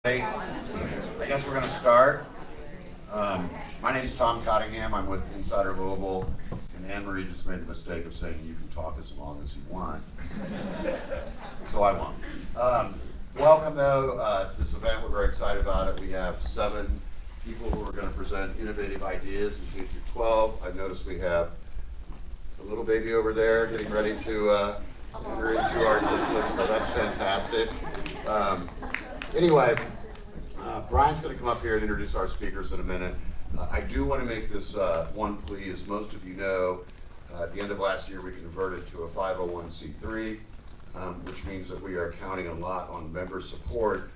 Hey, I guess we're going to start. My name is Tom Cottingham. I'm with Insider Louisville, and Anne-Marie just made the mistake of saying you can talk as long as you want. So I won't. Welcome, though, to this event. We're very excited about it. We have 7 people who are going to present innovative ideas in K-12. I've noticed we have a little baby over there getting ready to enter into our system, so that's fantastic. Anyway, Brian's going to come up here and introduce our speakers in a minute. I do want to make this one plea. As most of you know, at the end of last year we converted to a 501c3, which means that we are counting a lot on member support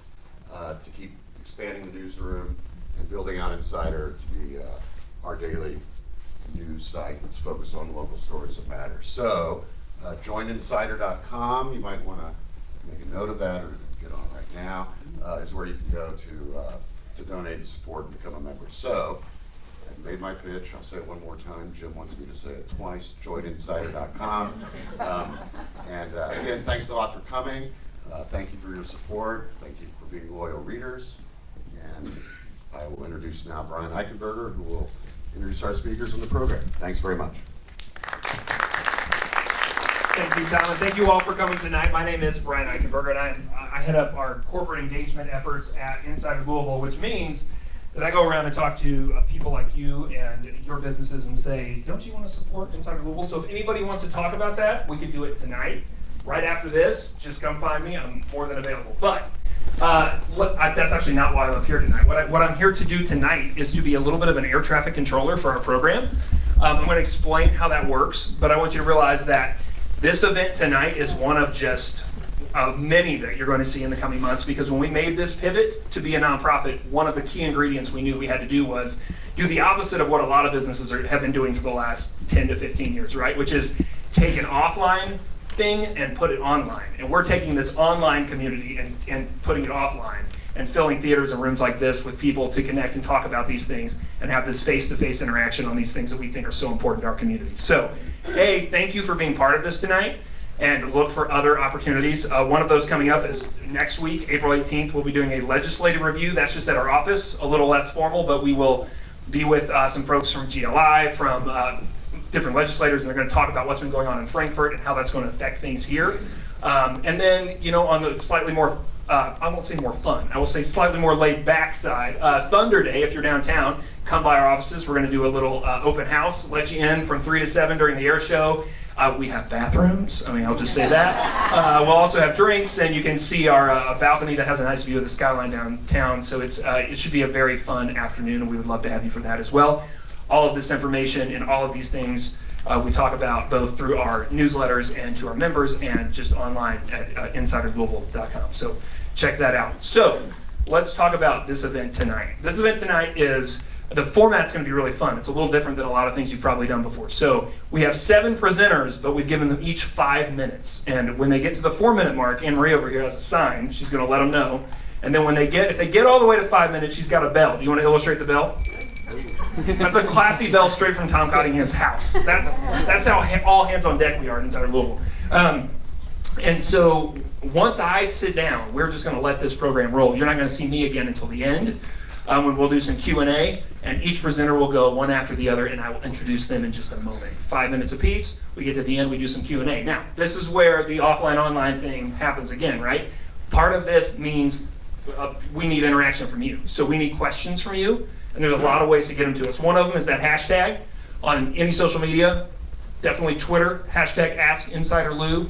to keep expanding the newsroom and building out Insider to be our daily news site that's focused on local stories that matter. So joininsider.com, you might want to make a note of that or get on right now, is where you can go to donate and support and become a member. So I've made my pitch. I'll say it one more time. Jim wants me to say it twice. Joininsider.com. And again, thanks a lot for coming. Thank you for your support. Thank you for being loyal readers. And I will introduce now Brian Eichenberger, who will introduce our speakers in the program. Thanks very much. Thank you, Tom, and thank you all for coming tonight. My name is Brian Eichenberger, and I head up our corporate engagement efforts at Insider Louisville, which means that I go around and talk to people like you and your businesses and say, don't you want to support Insider Louisville? So if anybody wants to talk about that, we could do it tonight. Right after this, just come find me. I'm more than available. But that's actually not why I'm up here tonight. What I'm here to do tonight is to be a little bit of an air traffic controller for our program. I'm going to explain how that works, but I want you to realize that this event tonight is one of just many that you're going to see in the coming months, because when we made this pivot to be a nonprofit, one of the key ingredients we knew we had to do was do the opposite of what a lot of businesses have been doing for the last 10 to 15 years, right? Which is take an offline thing and put it online. And we're taking this online community and putting it offline and filling theaters and rooms like this with people to connect and talk about these things and have this face-to-face interaction on these things that we think are so important to our community. So, A, thank you for being part of this tonight, and look for other opportunities. One of those coming up is next week, April 18th, we'll be doing a legislative review. That's just at our office, a little less formal, but we will be with some folks from GLI, from different legislators, and they're going to talk about what's been going on in Frankfurt and how that's going to affect things here. And then, you know, on the slightly more I won't say more fun, I will say slightly more laid back side. Thunder Day, if you're downtown, come by our offices. We're going to do a little open house, let you in from 3 to 7 during the air show. We have bathrooms, I mean, I'll just say that. We'll also have drinks, and you can see our balcony that has a nice view of the skyline downtown. So it should be a very fun afternoon, and we would love to have you for that as well. All of this information and all of these things we talk about both through our newsletters and to our members, and just online at insiderlouisville.com. So check that out. So let's talk about this event tonight. This event tonight is, the format's going to be really fun. It's a little different than a lot of things you've probably done before. So we have 7 presenters, but we've given them each 5 minutes. And when they get to the 4-minute mark, Anne-Marie over here has a sign. She's going to let them know. And then if they get all the way to 5 minutes, she's got a bell. Do you want to illustrate the bell? That's a classy bell straight from Tom Cottingham's house. That's how all hands on deck we are at Insider Louisville. And so once I sit down, we're just going to let this program roll. You're not going to see me again until the end, when we'll do some Q&A, and each presenter will go one after the other, and I will introduce them in just a moment. 5 minutes apiece. We get to the end, we do some Q&A. Now, this is where the offline-online thing happens again, right? Part of this means we need interaction from you. So we need questions from you. And there's a lot of ways to get them to us. One of them is that hashtag on any social media, definitely Twitter, hashtag #AskInsiderLou.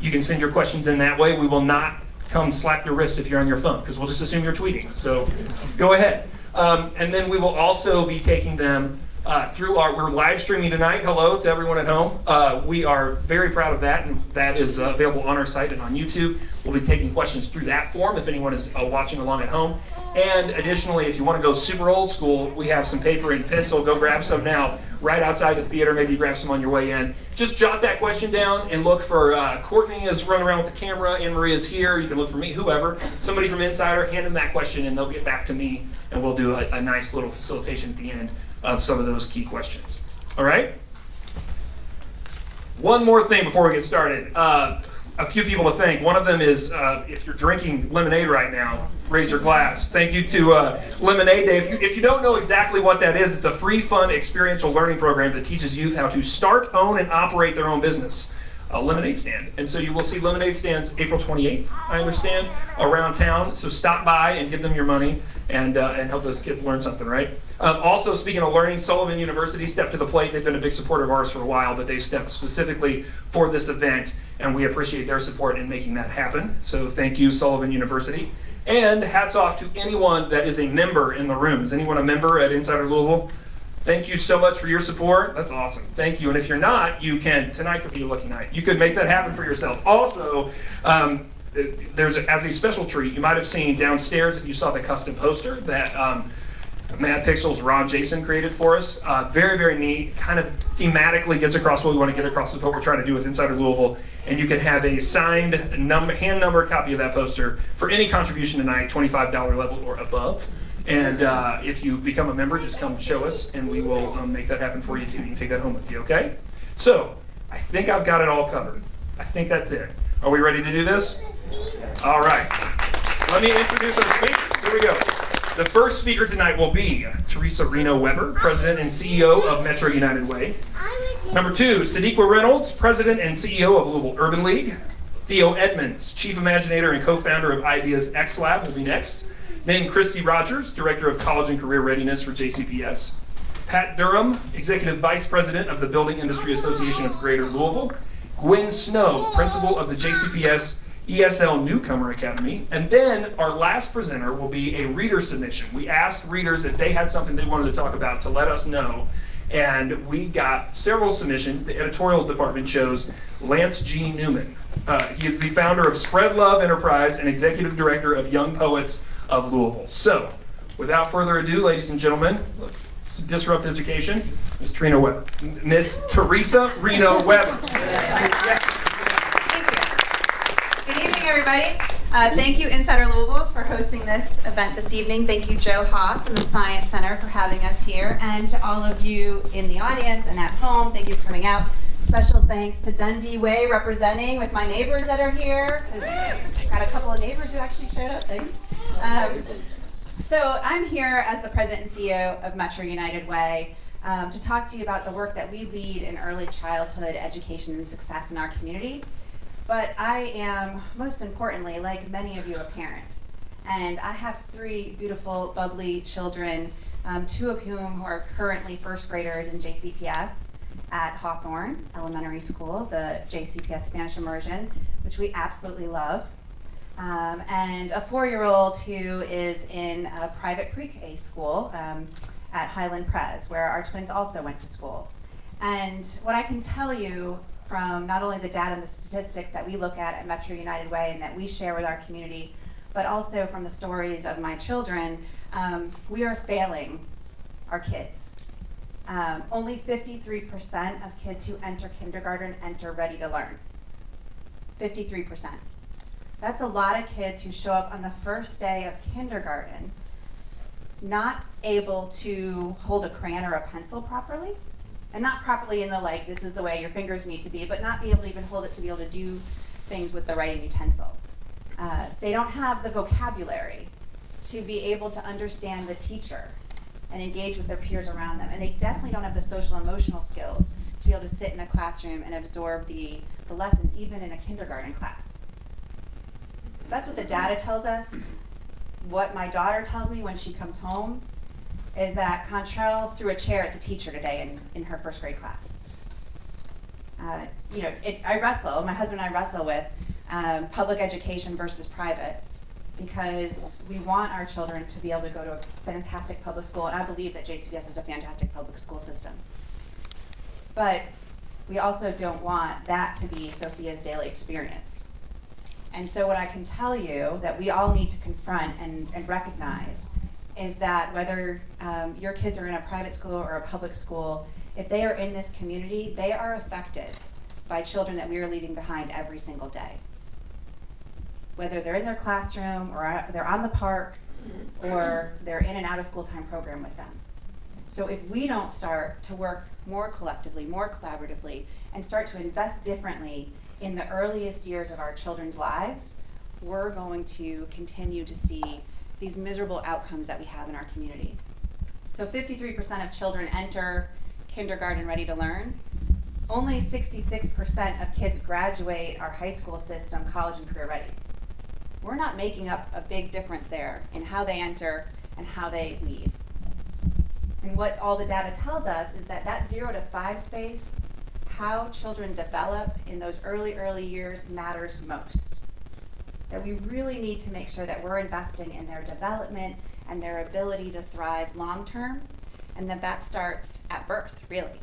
You can send your questions in that way. We will not come slap your wrist if you're on your phone, because we'll just assume you're tweeting. So go ahead. And then we will also be taking them through we're live streaming tonight. Hello to everyone at home. We are very proud of that, and that is available on our site and on YouTube. We'll be taking questions through that form if anyone is watching along at home. And additionally, if you want to go super old school, we have some paper and pencil. Go grab some now right outside the theater. Maybe grab some on your way in. Just jot that question down and look for Courtney is running around with the camera. Anne-Marie is here. You can look for me, whoever. Somebody from Insider, hand them that question, and they'll get back to me, and we'll do a nice little facilitation at the end of some of those key questions. All right? One more thing before we get started. a few people to thank. One of them is if you're drinking lemonade right now, raise your glass. Thank you to Lemonade Day. If you don't know exactly what that is, it's a free, fun, experiential learning program that teaches youth how to start, own, and operate their own business. A lemonade stand. And so you will see lemonade stands April 28th, I understand, around town. So stop by and give them your money and help those kids learn something, right? Also, speaking of learning, Sullivan University stepped to the plate. They've been a big supporter of ours for a while, but they stepped specifically for this event, and we appreciate their support in making that happen. So thank you, Sullivan University. And hats off to anyone that is a member in the room. Is anyone a member at Insider Louisville? Thank you so much for your support. That's awesome. Thank you. And if you're not, you can, tonight could be your lucky night. You could make that happen for yourself. Also, there's as a special treat, you might have seen downstairs if you saw the custom poster that Mad Pixel's Ron Jason created for us. Very, very neat. Kind of thematically gets across what we want to get across with what we're trying to do with Insider Louisville. And you can have a signed, hand-numbered copy of that poster for any contribution tonight, $25 level or above. And if you become a member, just come show us, and we will make that happen for you too. You can take that home with you, okay? So, I think I've got it all covered. I think that's it. Are we ready to do this? All right. Let me introduce our speakers. Here we go. The first speaker tonight will be Teresa Reno Weber, President and CEO of Metro United Way. Number 2, Sadiqa Reynolds, President and CEO of Louisville Urban League. Theo Edmonds, Chief Imaginator and co-founder of Ideas X Lab, will be next. Then Christy Rogers, Director of College and Career Readiness for JCPS. Pat Durham, Executive Vice President of the Building Industry Association of Greater Louisville. Gwen Snow, Principal of the JCPS ESL Newcomer Academy. And then our last presenter will be a reader submission. We asked readers if they had something they wanted to talk about to let us know. And we got several submissions. The editorial department chose Lance G. Newman. He is the founder of Spread Love Enterprise and Executive Director of Young Poets of Louisville. So, without further ado, ladies and gentlemen, Disrupt Education, Ms. Teresa Weber. Ms. Teresa Reno Weber. Thank you. Good evening, everybody. Thank you, Insider Louisville, for hosting this event this evening. Thank you, Joe Haas and the Science Center for having us here. And to all of you in the audience and at home, thank you for coming out. Special thanks to Dundee Way representing with my neighbors that are here. Got a couple of neighbors who actually showed up. Thanks. So I'm here as the President and CEO of Metro United Way to talk to you about the work that we lead in early childhood education and success in our community. But I am, most importantly, like many of you, a parent. And I have 3 beautiful, bubbly children, 2 of whom are currently first graders in JCPS at Hawthorne Elementary School, the JCPS Spanish immersion, which we absolutely love. And a 4-year-old who is in a private pre-K school at Highland Pres, where our twins also went to school. And what I can tell you from not only the data and the statistics that we look at Metro United Way and that we share with our community, but also from the stories of my children, we are failing our kids. Only 53% of kids who enter kindergarten enter ready to learn. 53%. That's a lot of kids who show up on the first day of kindergarten not able to hold a crayon or a pencil properly. And not properly in the like, this is the way your fingers need to be, but not be able to even hold it to be able to do things with the writing utensil. They don't have the vocabulary to be able to understand the teacher and engage with their peers around them. And they definitely don't have the social emotional skills to be able to sit in a classroom and absorb the lessons, even in a kindergarten class. That's what the data tells us. What my daughter tells me when she comes home is that Contrail threw a chair at the teacher today in her first grade class. My husband and I wrestle with public education versus private, because we want our children to be able to go to a fantastic public school, and I believe that JCPS is a fantastic public school system. But we also don't want that to be Sophia's daily experience. And so what I can tell you that we all need to confront and recognize is that whether your kids are in a private school or a public school, if they are in this community, they are affected by children that we are leaving behind every single day. Whether they're in their classroom or they're on the park or they're in an out-of-school time program with them. So if we don't start to work more collectively, more collaboratively, and start to invest differently in the earliest years of our children's lives, we're going to continue to see these miserable outcomes that we have in our community. So 53% of children enter kindergarten ready to learn. Only 66% of kids graduate our high school system college and career ready. We're not making up a big difference there in how they enter and how they lead. And what all the data tells us is that that 0 to 5 space, how children develop in those early years, matters most. That we really need to make sure that we're investing in their development and their ability to thrive long term, and that starts at birth, really.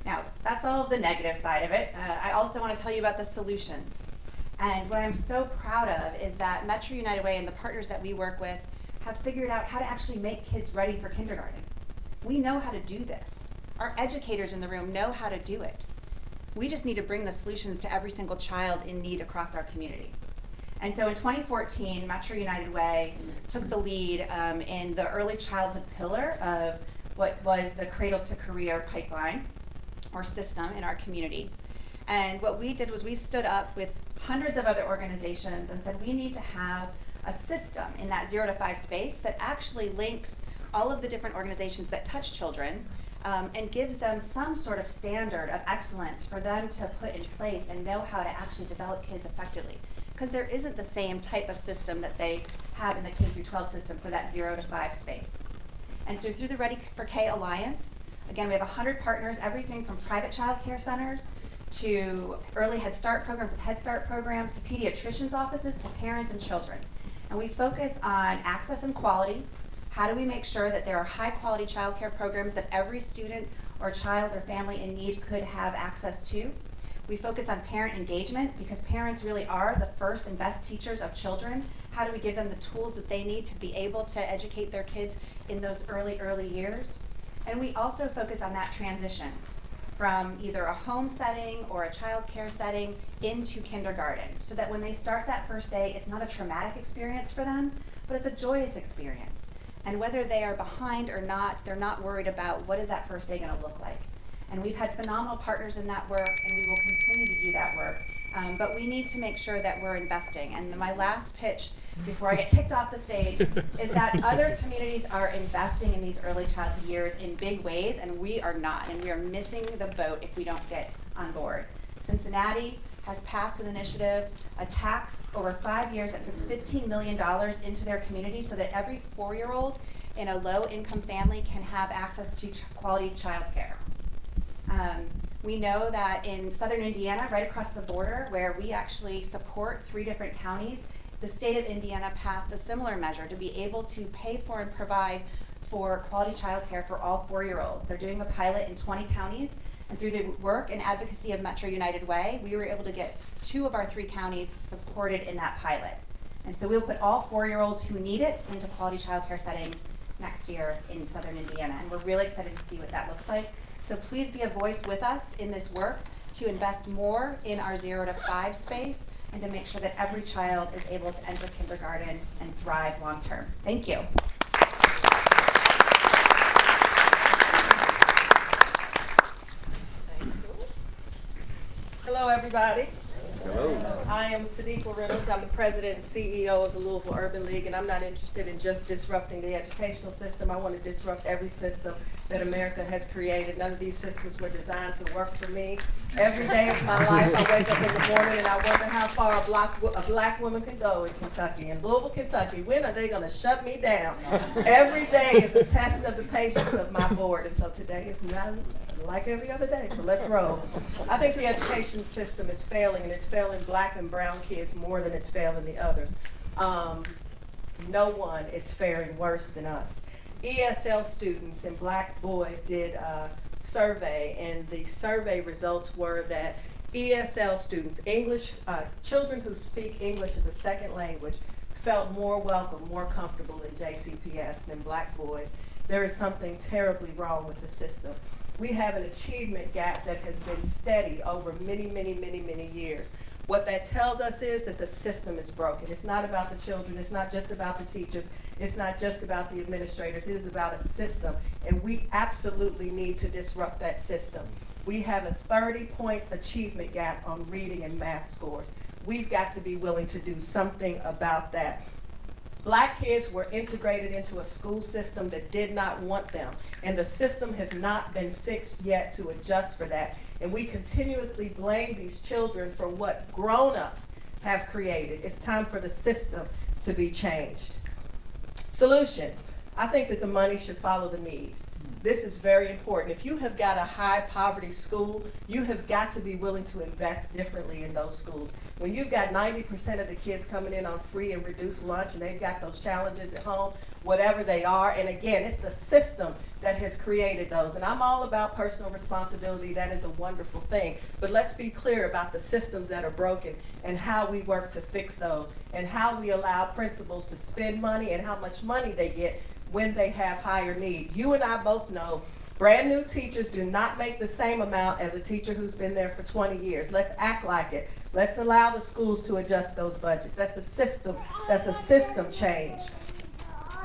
Now, that's all the negative side of it. I also want to tell you about the solutions. And what I'm so proud of is that Metro United Way and the partners that we work with have figured out how to actually make kids ready for kindergarten. We know how to do this. Our educators in the room know how to do it. We just need to bring the solutions to every single child in need across our community. And so in 2014, Metro United Way took the lead in the early childhood pillar of what was the Cradle to Career pipeline or system in our community. And what we did was we stood up with hundreds of other organizations and said we need to have a system in that 0 to 5 space that actually links all of the different organizations that touch children and gives them some sort of standard of excellence for them to put in place and know how to actually develop kids effectively. Because there isn't the same type of system that they have in the K-12 system for that 0 to 5 space. And so through the Ready for K Alliance, again, we have 100 partners, everything from private child care centers to early Head Start programs and Head Start programs to pediatricians' offices to parents and children. And we focus on access and quality. How do we make sure that there are high quality child care programs that every student or child or family in need could have access to? We focus on parent engagement because parents really are the first and best teachers of children. How do we give them the tools that they need to be able to educate their kids in those early years? And we also focus on that transition from either a home setting or a child care setting into kindergarten, so that when they start that first day, it's not a traumatic experience for them, but it's a joyous experience. And whether they are behind or not, they're not worried about what is that first day going to look like. And we've had phenomenal partners in that work, and we will continue to do that work. But we need to make sure that we're investing. And my last pitch before I get kicked off the stage is that other communities are investing in these early childhood years in big ways, and we are not. And we are missing the boat if we don't get on board. Cincinnati has passed an initiative, a tax over 5 years that puts $15 million into their community so that every 4-year-old in a low-income family can have access to quality child care. We know that in southern Indiana, right across the border, where we actually support 3 different counties, the state of Indiana passed a similar measure to be able to pay for and provide for quality child care for all 4-year-olds. They're doing a pilot in 20 counties, and through the work and advocacy of Metro United Way, we were able to get 2 of our 3 counties supported in that pilot. And so we'll put all 4-year-olds who need it into quality child care settings next year in southern Indiana, and we're really excited to see what that looks like. So please be a voice with us in this work to invest more in our 0 to 5 space and to make sure that every child is able to enter kindergarten and thrive long term. Thank you. Hello, everybody. Hello. I am Sadiqa Reynolds. I'm the president and CEO of the Louisville Urban League, and I'm not interested in just disrupting the educational system. I want to disrupt every system that America has created. None of these systems were designed to work for me. Every day of my life, I wake up in the morning and I wonder how far a black woman can go in Kentucky. In Louisville, Kentucky, when are they going to shut me down? Every day is a test of the patience of my board, and so today is not like every other day, so let's roll. I think the education system is failing, and it's failing black and brown kids more than it's failing the others. No one is faring worse than us. ESL students and black boys did a survey, and the survey results were that ESL students, children who speak English as a second language, felt more welcome, more comfortable in JCPS than black boys. There is something terribly wrong with the system. We have an achievement gap that has been steady over many years. What that tells us is that the system is broken. It's not about the children, it's not just about the teachers, it's not just about the administrators, it is about a system, and we absolutely need to disrupt that system. We have a 30-point achievement gap on reading and math scores. We've got to be willing to do something about that. Black kids were integrated into a school system that did not want them, and the system has not been fixed yet to adjust for that. And we continuously blame these children for what grown-ups have created. It's time for the system to be changed. Solutions. I think that the money should follow the need. This is very important. If you have got a high poverty school, you have got to be willing to invest differently in those schools. When you've got 90% of the kids coming in on free and reduced lunch and they've got those challenges at home, whatever they are, and again, it's the system that has created those. And I'm all about personal responsibility. That is a wonderful thing. But let's be clear about the systems that are broken and how we work to fix those and how we allow principals to spend money and how much money they get when they have higher need. You and I both know brand new teachers do not make the same amount as a teacher who's been there for 20 years. Let's act like it. Let's allow the schools to adjust those budgets. That's a system. That's a system change.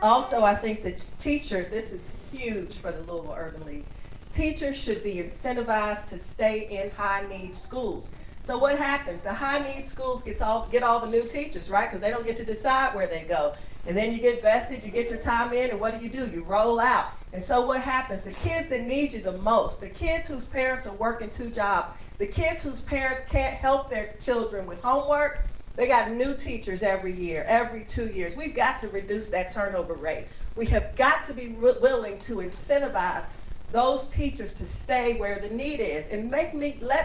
Also, I think that teachers, this is huge for the Louisville Urban League. Teachers should be incentivized to stay in high-need schools. So what happens? The high-need schools get all the new teachers, right? Because they don't get to decide where they go. And then you get vested, you get your time in, and what do? You roll out. And so what happens? The kids that need you the most, the kids whose parents are working 2 jobs, the kids whose parents can't help their children with homework, they got new teachers every year, every 2 years. We've got to reduce that turnover rate. We have got to be willing to incentivize those teachers to stay where the need is. And let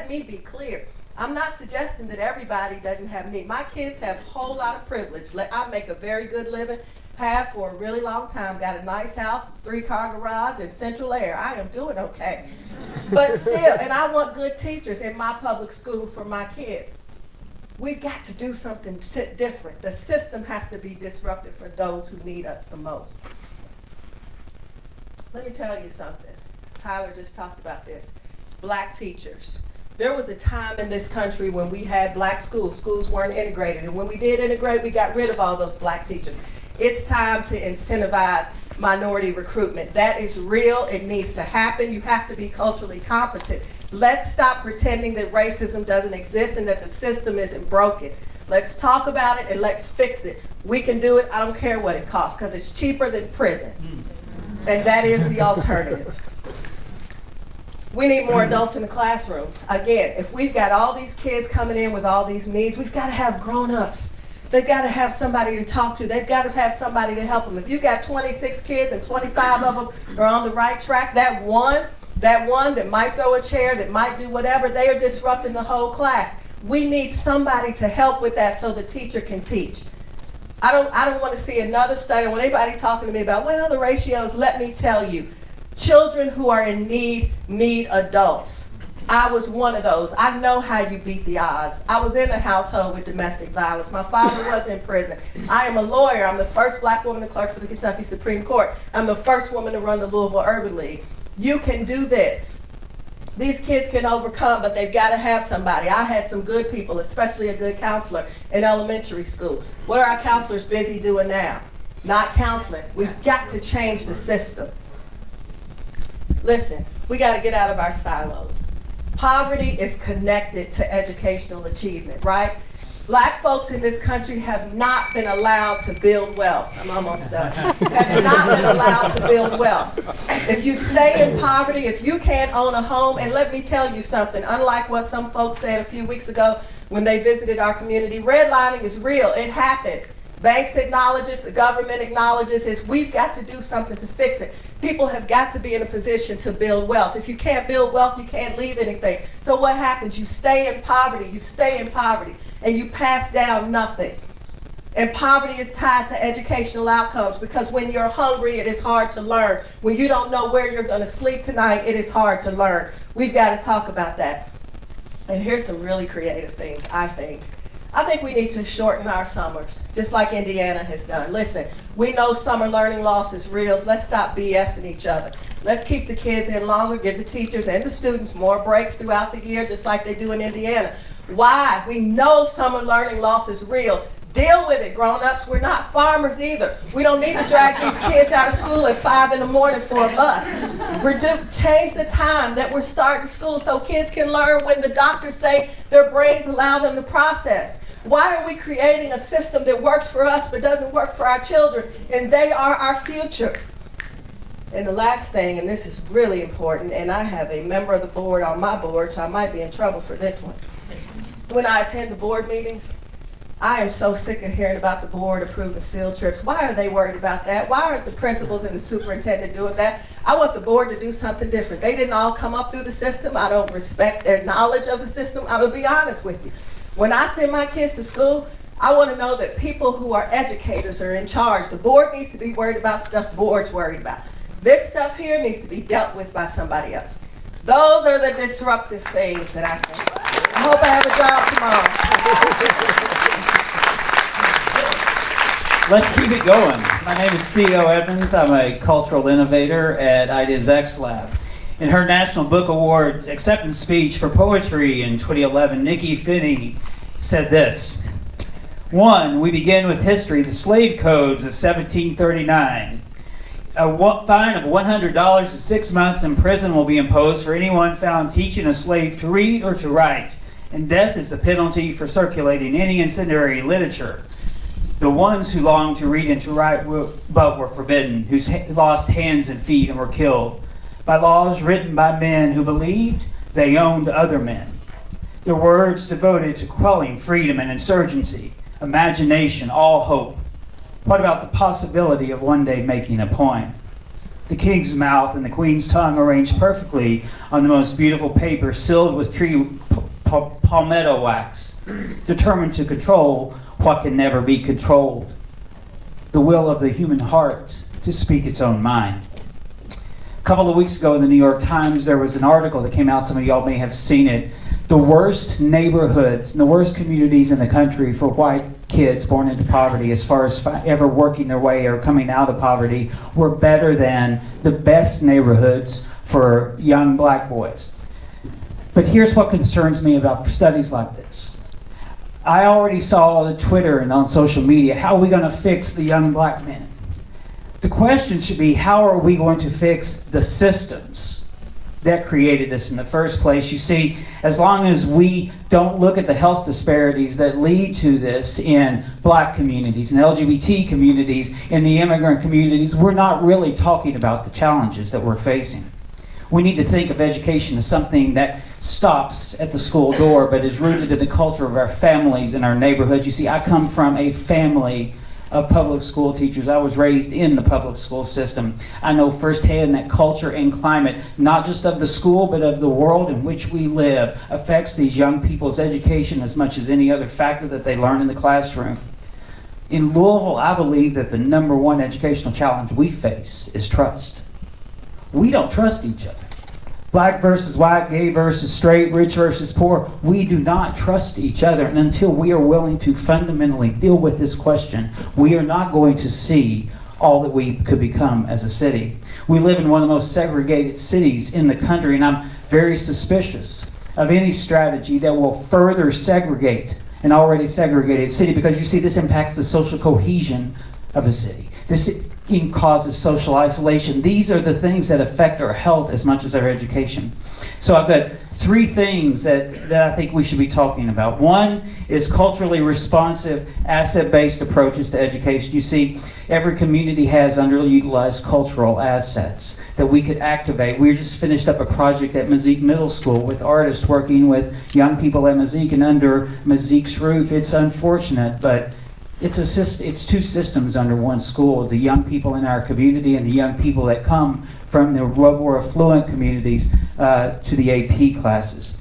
me be clear. I'm not suggesting that everybody doesn't have need. My kids have a whole lot of privilege. I make a very good living, have for a really long time, got a nice house, 3-car garage, and central air. I am doing okay. But still, and I want good teachers in my public school for my kids. We've got to do something different. The system has to be disrupted for those who need us the most. Let me tell you something. Tyler just talked about this. Black teachers. There was a time in this country when we had black schools. Schools weren't integrated. And when we did integrate, we got rid of all those black teachers. It's time to incentivize minority recruitment. That is real. It needs to happen. You have to be culturally competent. Let's stop pretending that racism doesn't exist and that the system isn't broken. Let's talk about it and let's fix it. We can do it. I don't care what it costs because it's cheaper than prison. And that is the alternative. We need more adults in the classrooms. Again, if we've got all these kids coming in with all these needs, we've got to have grown-ups. They've got to have somebody to talk to. They've got to have somebody to help them. If you've got 26 kids and 25 of them are on the right track, that one that might throw a chair, that might do whatever, they are disrupting the whole class. We need somebody to help with that so the teacher can teach. I don't want to see another study. When anybody talking to me about, well, the ratios, let me tell you, children who are in need adults. I was one of those. I know how you beat the odds. I was in a household with domestic violence. My father was in prison. I am a lawyer. I'm the first black woman to clerk for the Kentucky Supreme Court. I'm the first woman to run the Louisville Urban League. You can do this. These kids can overcome, but they've got to have somebody. I had some good people, especially a good counselor in elementary school. What are our counselors busy doing now? Not counseling. We've got to change the system. Listen, we got to get out of our silos. Poverty is connected to educational achievement, right? Black folks in this country have not been allowed to build wealth. I'm almost done. Have not been allowed to build wealth. If you stay in poverty, if you can't own a home, and let me tell you something, unlike what some folks said a few weeks ago when they visited our community, redlining is real. It happened. Banks acknowledges, the government acknowledges this. We've got to do something to fix it. People have got to be in a position to build wealth. If you can't build wealth, you can't leave anything. So what happens? You stay in poverty, and you pass down nothing. And poverty is tied to educational outcomes because when you're hungry, it is hard to learn. When you don't know where you're going to sleep tonight, it is hard to learn. We've got to talk about that. And here's some really creative things, I think. I think we need to shorten our summers, just like Indiana has done. Listen, we know summer learning loss is real. Let's stop BSing each other. Let's keep the kids in longer, give the teachers and the students more breaks throughout the year, just like they do in Indiana. Why? We know summer learning loss is real. Deal with it, grown-ups. We're not farmers either. We don't need to drag these kids out of school at 5 in the morning for a bus. Change the time that we're starting school so kids can learn when the doctors say their brains allow them to process. Why are we creating a system that works for us but doesn't work for our children? And they are our future. And the last thing, and this is really important, and I have a member of the board on my board, so I might be in trouble for this one. When I attend the board meetings, I am so sick of hearing about the board approving field trips. Why are they worried about that? Why aren't the principals and the superintendent doing that? I want the board to do something different. They didn't all come up through the system. I don't respect their knowledge of the system. I'm gonna be honest with you. When I send my kids to school, I want to know that people who are educators are in charge. The board needs to be worried about stuff the board's worried about. This stuff here needs to be dealt with by somebody else. Those are the disruptive things that I think. I hope I have a job tomorrow. Let's keep it going. My name is Theo Evans. I'm a cultural innovator at IDEA's X Lab. In her National Book Award acceptance speech for poetry in 2011, Nikki Finney said this: 1, we begin with history, the slave codes of 1739. A fine of $100 to 6 months in prison will be imposed for anyone found teaching a slave to read or to write, and death is the penalty for circulating any incendiary literature. The ones who longed to read and to write but were forbidden, who lost hands and feet and were killed by laws written by men who believed they owned other men. Their words devoted to quelling freedom and insurgency, imagination, all hope. What about the possibility of one day making a poem? The king's mouth and the queen's tongue arranged perfectly on the most beautiful paper, sealed with tree palmetto wax, determined to control what can never be controlled. The will of the human heart to speak its own mind. A couple of weeks ago in the New York Times, there was an article that came out. Some of y'all may have seen it. The worst neighborhoods and the worst communities in the country for white kids born into poverty, as far as ever working their way or coming out of poverty, were better than the best neighborhoods for young black boys. But here's what concerns me about studies like this. I already saw on Twitter and on social media, how are we going to fix the young black men? The question should be, how are we going to fix the systems that created this in the first place? You see, as long as we don't look at the health disparities that lead to this in black communities, in LGBT communities, in the immigrant communities, we're not really talking about the challenges that we're facing. We need to think of education as something that stops at the school door, but is rooted in the culture of our families and our neighborhood. You see, I come from a family of public school teachers. I was raised in the public school system. I know firsthand that culture and climate, not just of the school, but of the world in which we live, affects these young people's education as much as any other factor that they learn in the classroom. In Louisville, I believe that the number one educational challenge we face is trust. We don't trust each other. Black versus white, gay versus straight, rich versus poor. We do not trust each other. And until we are willing to fundamentally deal with this question, we are not going to see all that we could become as a city. We live in one of the most segregated cities in the country, and I'm very suspicious of any strategy that will further segregate an already segregated city, because you see, this impacts the social cohesion of a city. This causes social isolation. These are the things that affect our health as much as our education. So I've got 3 things that I think we should be talking about. One is culturally responsive, asset-based approaches to education. You see, every community has underutilized cultural assets that we could activate. We just finished up a project at Mazik Middle School with artists working with young people at Mazik, and under Mazik's roof. It's unfortunate, but it's 2 systems under one school: the young people in our community and the young people that come from the more affluent communities to the AP classes.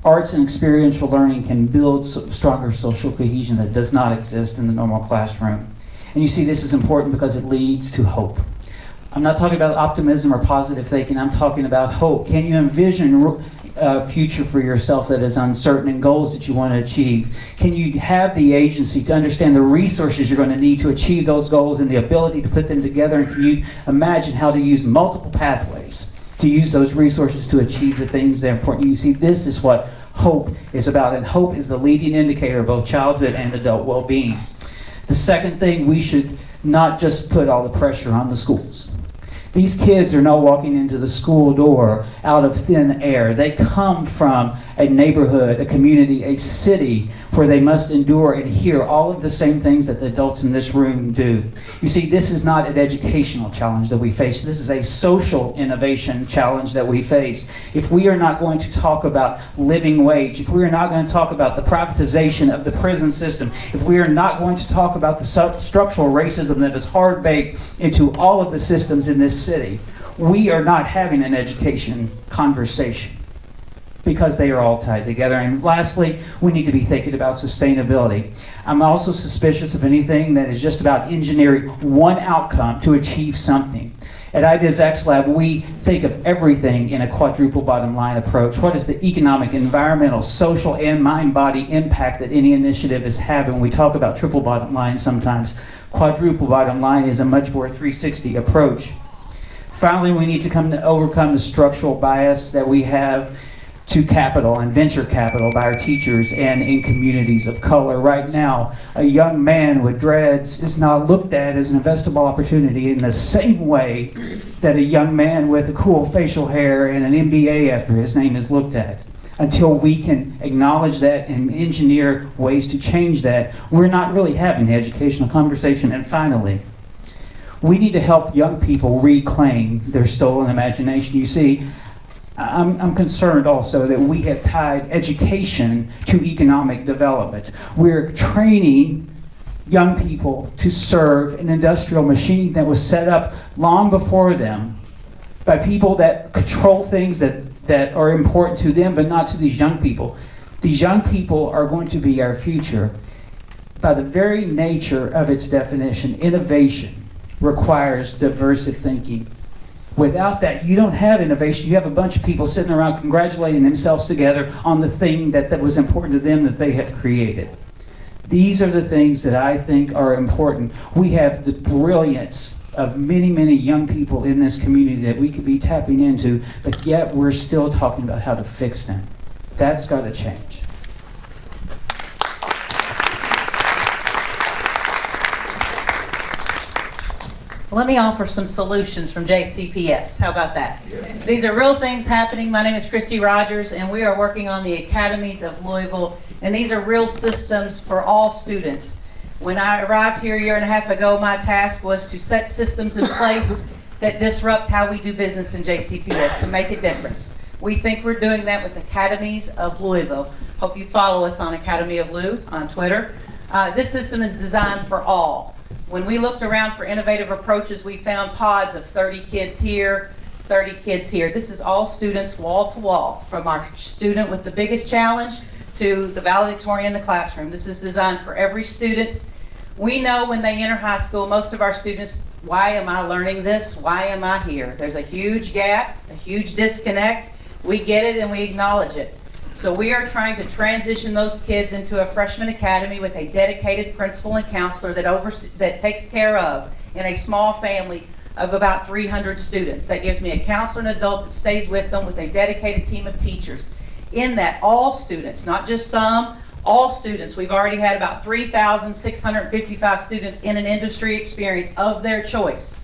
Arts and experiential learning can build stronger social cohesion that does not exist in the normal classroom. And you see, this is important because it leads to hope. I'm not talking about optimism or positive thinking. I'm talking about hope. Can you envision a future for yourself that is uncertain, and goals that you want to achieve? Can you have the agency to understand the resources you're going to need to achieve those goals and the ability to put them together? And can you imagine how to use multiple pathways to use those resources to achieve the things that are important? You see, this is what hope is about, and hope is the leading indicator of both childhood and adult well-being. The second thing, we should not just put all the pressure on the schools. These kids are not walking into the school door out of thin air. They come from a neighborhood, a community, a city where they must endure and hear all of the same things that the adults in this room do. You see, this is not an educational challenge that we face. This is a social innovation challenge that we face. If we are not going to talk about living wage, if we are not going to talk about the privatization of the prison system, if we are not going to talk about the structural racism that is hard-baked into all of the systems in this city, we are not having an education conversation, because they are all tied together. And lastly, we need to be thinking about sustainability. I'm also suspicious of anything that is just about engineering one outcome to achieve something. At Ideas X Lab, we think of everything in a quadruple bottom line approach. What is the economic, environmental, social, and mind-body impact that any initiative is having? We talk about triple bottom line sometimes. Quadruple bottom line is a much more 360 approach. Finally, we need to overcome the structural bias that we have to capital and venture capital by our teachers and in communities of color. Right now, a young man with dreads is not looked at as an investable opportunity in the same way that a young man with a cool facial hair and an MBA after his name is looked at. Until we can acknowledge that and engineer ways to change that, we're not really having the educational conversation. And finally, we need to help young people reclaim their stolen imagination. You see, I'm concerned also that we have tied education to economic development. We're training young people to serve an industrial machine that was set up long before them by people that control things that are important to them, but not to these young people. These young people are going to be our future. By the very nature of its definition, innovation requires diversive thinking. Without that, you don't have innovation. You have a bunch of people sitting around congratulating themselves together on the thing that was important to them that they have created. These are the things that I think are important. We have the brilliance of many, many young people in this community that we could be tapping into, but yet we're still talking about how to fix them. That's got to change. Let me offer some solutions from JCPS. How about that? Yeah. These are real things happening. My name is Christy Rogers, and we are working on the Academies of Louisville, and these are real systems for all students. When I arrived here a year and a half ago, my task was to set systems in place that disrupt how we do business in JCPS to make a difference. We think we're doing that with Academies of Louisville. Hope you follow us on Academy of Lou on Twitter. This system is designed for all. When we looked around for innovative approaches, we found pods of 30 kids here, 30 kids here. This is all students wall to wall, from our student with the biggest challenge to the valedictorian in the classroom. This is designed for every student. We know when they enter high school, most of our students, why am I learning this? Why am I here? There's a huge gap, a huge disconnect. We get it and we acknowledge it. So we are trying to transition those kids into a freshman academy with a dedicated principal and counselor that takes care of, in a small family of about 300 students. That gives me a counselor and adult that stays with them with a dedicated team of teachers. In that, all students, not just some, all students. We've already had about 3,655 students in an industry experience of their choice.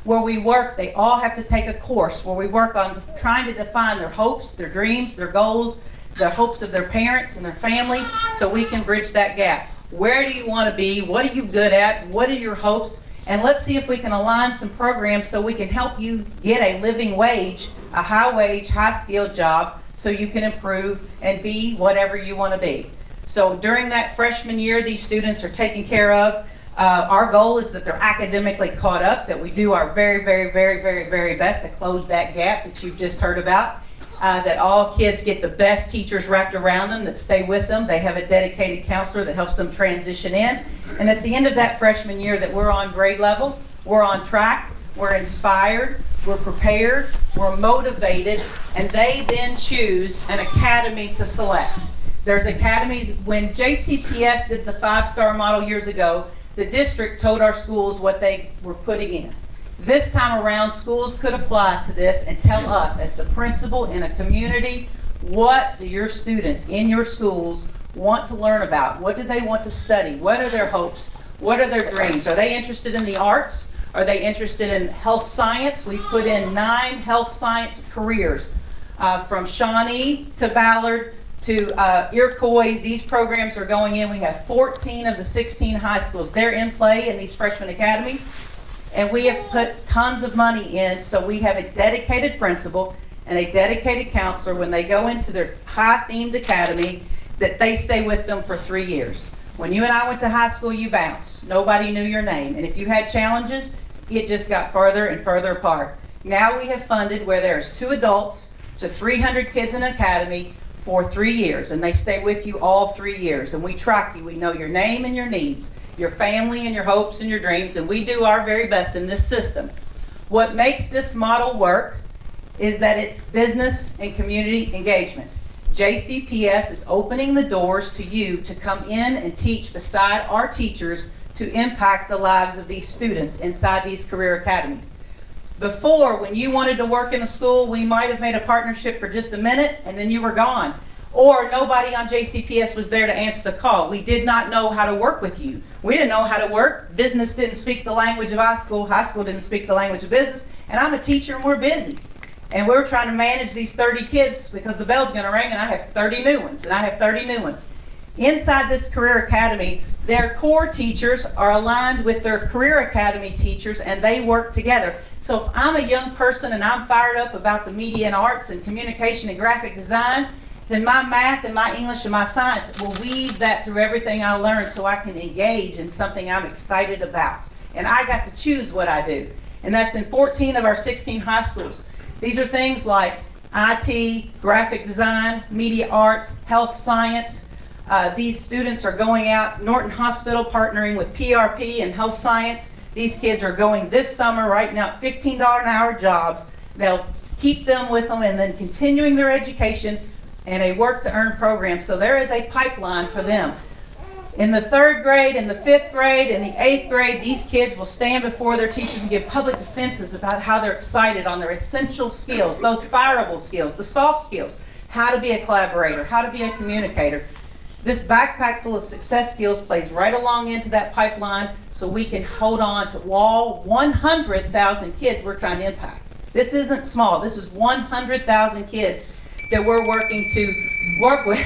Where we work, they all have to take a course where we work on trying to define their hopes, their dreams, their goals, the hopes of their parents and their family, so we can bridge that gap. Where do you want to be? What are you good at? What are your hopes? And let's see if we can align some programs so we can help you get a living wage, a high wage, high skilled job, so you can improve and be whatever you want to be. So during that freshman year, these students are taken care of. Our goal is that they're academically caught up, that we do our very, very, very, very, very best to close that gap that you've just heard about, that all kids get the best teachers wrapped around them that stay with them. They have a dedicated counselor that helps them transition in. And at the end of that freshman year, that we're on grade level, we're on track, we're inspired, we're prepared, we're motivated, and they then choose an academy to select. There's academies. When JCPS did the 5-star model years ago, the district told our schools what they were putting in. This time around, schools could apply to this and tell us, as the principal in a community, what do your students in your schools want to learn about? What do they want to study? What are their hopes? What are their dreams? Are they interested in the arts? Are they interested in health science? We put in 9 health science careers, from Shawnee to Ballard to Iroquois. These programs are going in. We have 14 of the 16 high schools. They're in play in these freshman academies. And we have put tons of money in, so we have a dedicated principal and a dedicated counselor when they go into their high-themed academy, that they stay with them for 3 years. When you and I went to high school, you bounced. Nobody knew your name. And if you had challenges, it just got further and further apart. Now we have funded where there's 2 adults to 300 kids in an academy for 3 years, and they stay with you all 3 years. And we track you. We know your name and your needs, your family and your hopes and your dreams, and we do our very best in this system. What makes this model work is that it's business and community engagement. JCPS is opening the doors to you to come in and teach beside our teachers to impact the lives of these students inside these career academies. Before, when you wanted to work in a school, we might have made a partnership for just a minute and then you were gone. Or nobody on JCPS was there to answer the call. We did not know how to work with you. We didn't know how to work. Business didn't speak the language of high school didn't speak the language of business. And I'm a teacher and we're busy. And we're trying to manage these 30 kids because the bell's going to ring and I have 30 new ones and I have 30 new ones. Inside this career academy, their core teachers are aligned with their career academy teachers and they work together. So if I'm a young person and I'm fired up about the media and arts and communication and graphic design, then my math and my English and my science will weave that through everything I learn so I can engage in something I'm excited about. And I got to choose what I do. And that's in 14 of our 16 high schools. These are things like IT, graphic design, media arts, health science. These students are going out, Norton Hospital partnering with PRP and health science. These kids are going this summer right now, $15 an hour jobs. They'll keep them with them and then continuing their education and a work to earn program. So there is a pipeline for them. In the 3rd grade, in the 5th grade, in the 8th grade, these kids will stand before their teachers and give public defenses about how they're excited on their essential skills, those fireable skills, the soft skills, how to be a collaborator, how to be a communicator. This backpack full of success skills plays right along into that pipeline so we can hold on to all 100,000 kids we're trying to impact. This isn't small. This is 100,000 kids that we're working to work with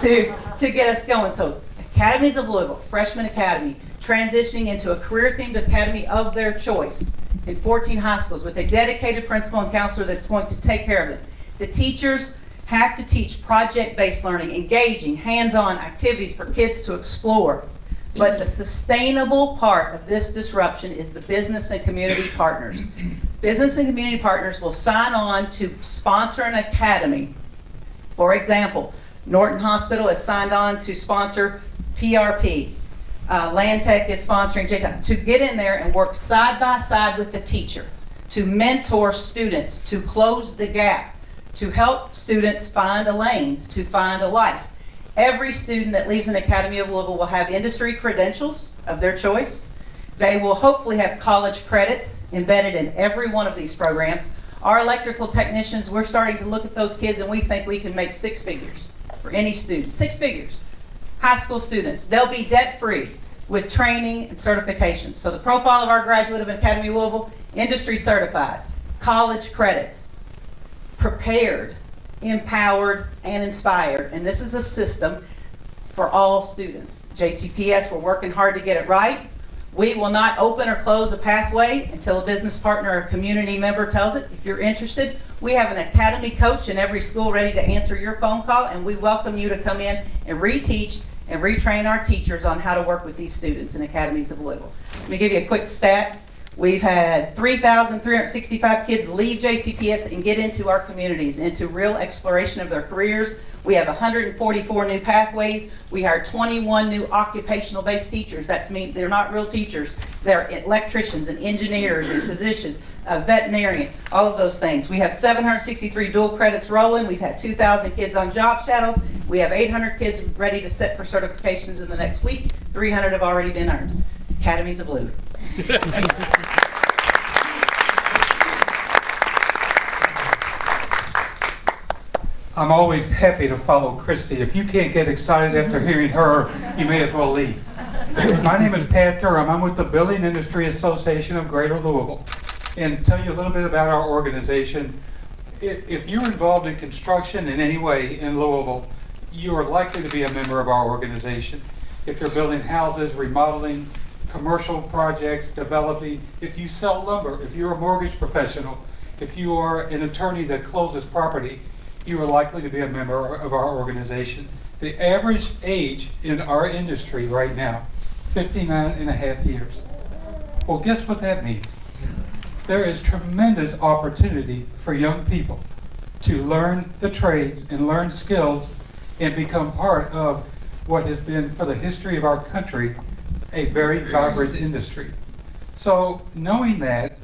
to get us going. So Academies of Louisville, Freshman Academy, transitioning into a career-themed academy of their choice in 14 high schools with a dedicated principal and counselor that's going to take care of them. The teachers have to teach project-based learning, engaging, hands-on activities for kids to explore. But the sustainable part of this disruption is the business and community partners. Business and community partners will sign on to sponsor an academy. For example, Norton Hospital has signed on to sponsor PRP. Land Tech is sponsoring JTAC, to get in there and work side by side with the teacher, to mentor students, to close the gap, to help students find a lane, to find a life. Every student that leaves an Academy of Louisville will have industry credentials of their choice. They will hopefully have college credits embedded in every one of these programs. Our electrical technicians, we're starting to look at those kids and we think we can make 6 figures for any student. 6 figures. High school students, they'll be debt-free with training and certifications. So the profile of our graduate of Academy of Louisville, industry certified, college credits, prepared, empowered, and inspired. And this is a system for all students. JCPS, we're working hard to get it right. We will not open or close a pathway until a business partner or community member tells it. If you're interested, we have an academy coach in every school ready to answer your phone call, and we welcome you to come in and reteach and retrain our teachers on how to work with these students in Academies of Louisville. Let me give you a quick stat. We've had 3,365 kids leave JCPS and get into our communities, into real exploration of their careers. We have 144 new pathways. We hired 21 new occupational-based teachers. That means they're not real teachers. They're electricians and engineers and physicians, veterinarian, all of those things. We have 763 dual credits rolling. We've had 2,000 kids on job shadows. We have 800 kids ready to set for certifications in the next week. 300 have already been earned. Academies of Louisville. I'm always happy to follow Christy. If you can't get excited after hearing her, you may as well leave. My name is Pat Durham. I'm with the Building Industry Association of Greater Louisville. And tell you a little bit about our organization. If you're involved in construction in any way in Louisville, you are likely to be a member of our organization. If you're building houses, remodeling, commercial projects, developing, if you sell lumber, if you're a mortgage professional, if you are an attorney that closes property, you are likely to be a member of our organization. The average age in our industry right now, 59 and a half years. Well, guess what that means? There is tremendous opportunity for young people to learn the trades and learn skills and become part of what has been, for the history of our country, a very vibrant industry. So knowing that,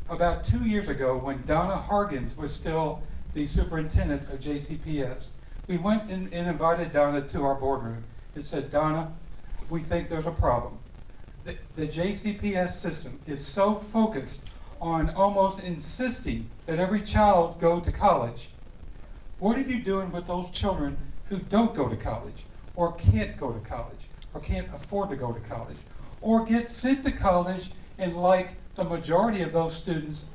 about 2 years ago, when Donna Hargens was still the superintendent of JCPS, we went and invited Donna to our boardroom and said, Donna, we think there's a problem. The JCPS system is so focused on almost insisting that every child go to college. What are you doing with those children who don't go to college, or can't go to college, or can't afford to go to college, or get sent to college, and like the majority of those students,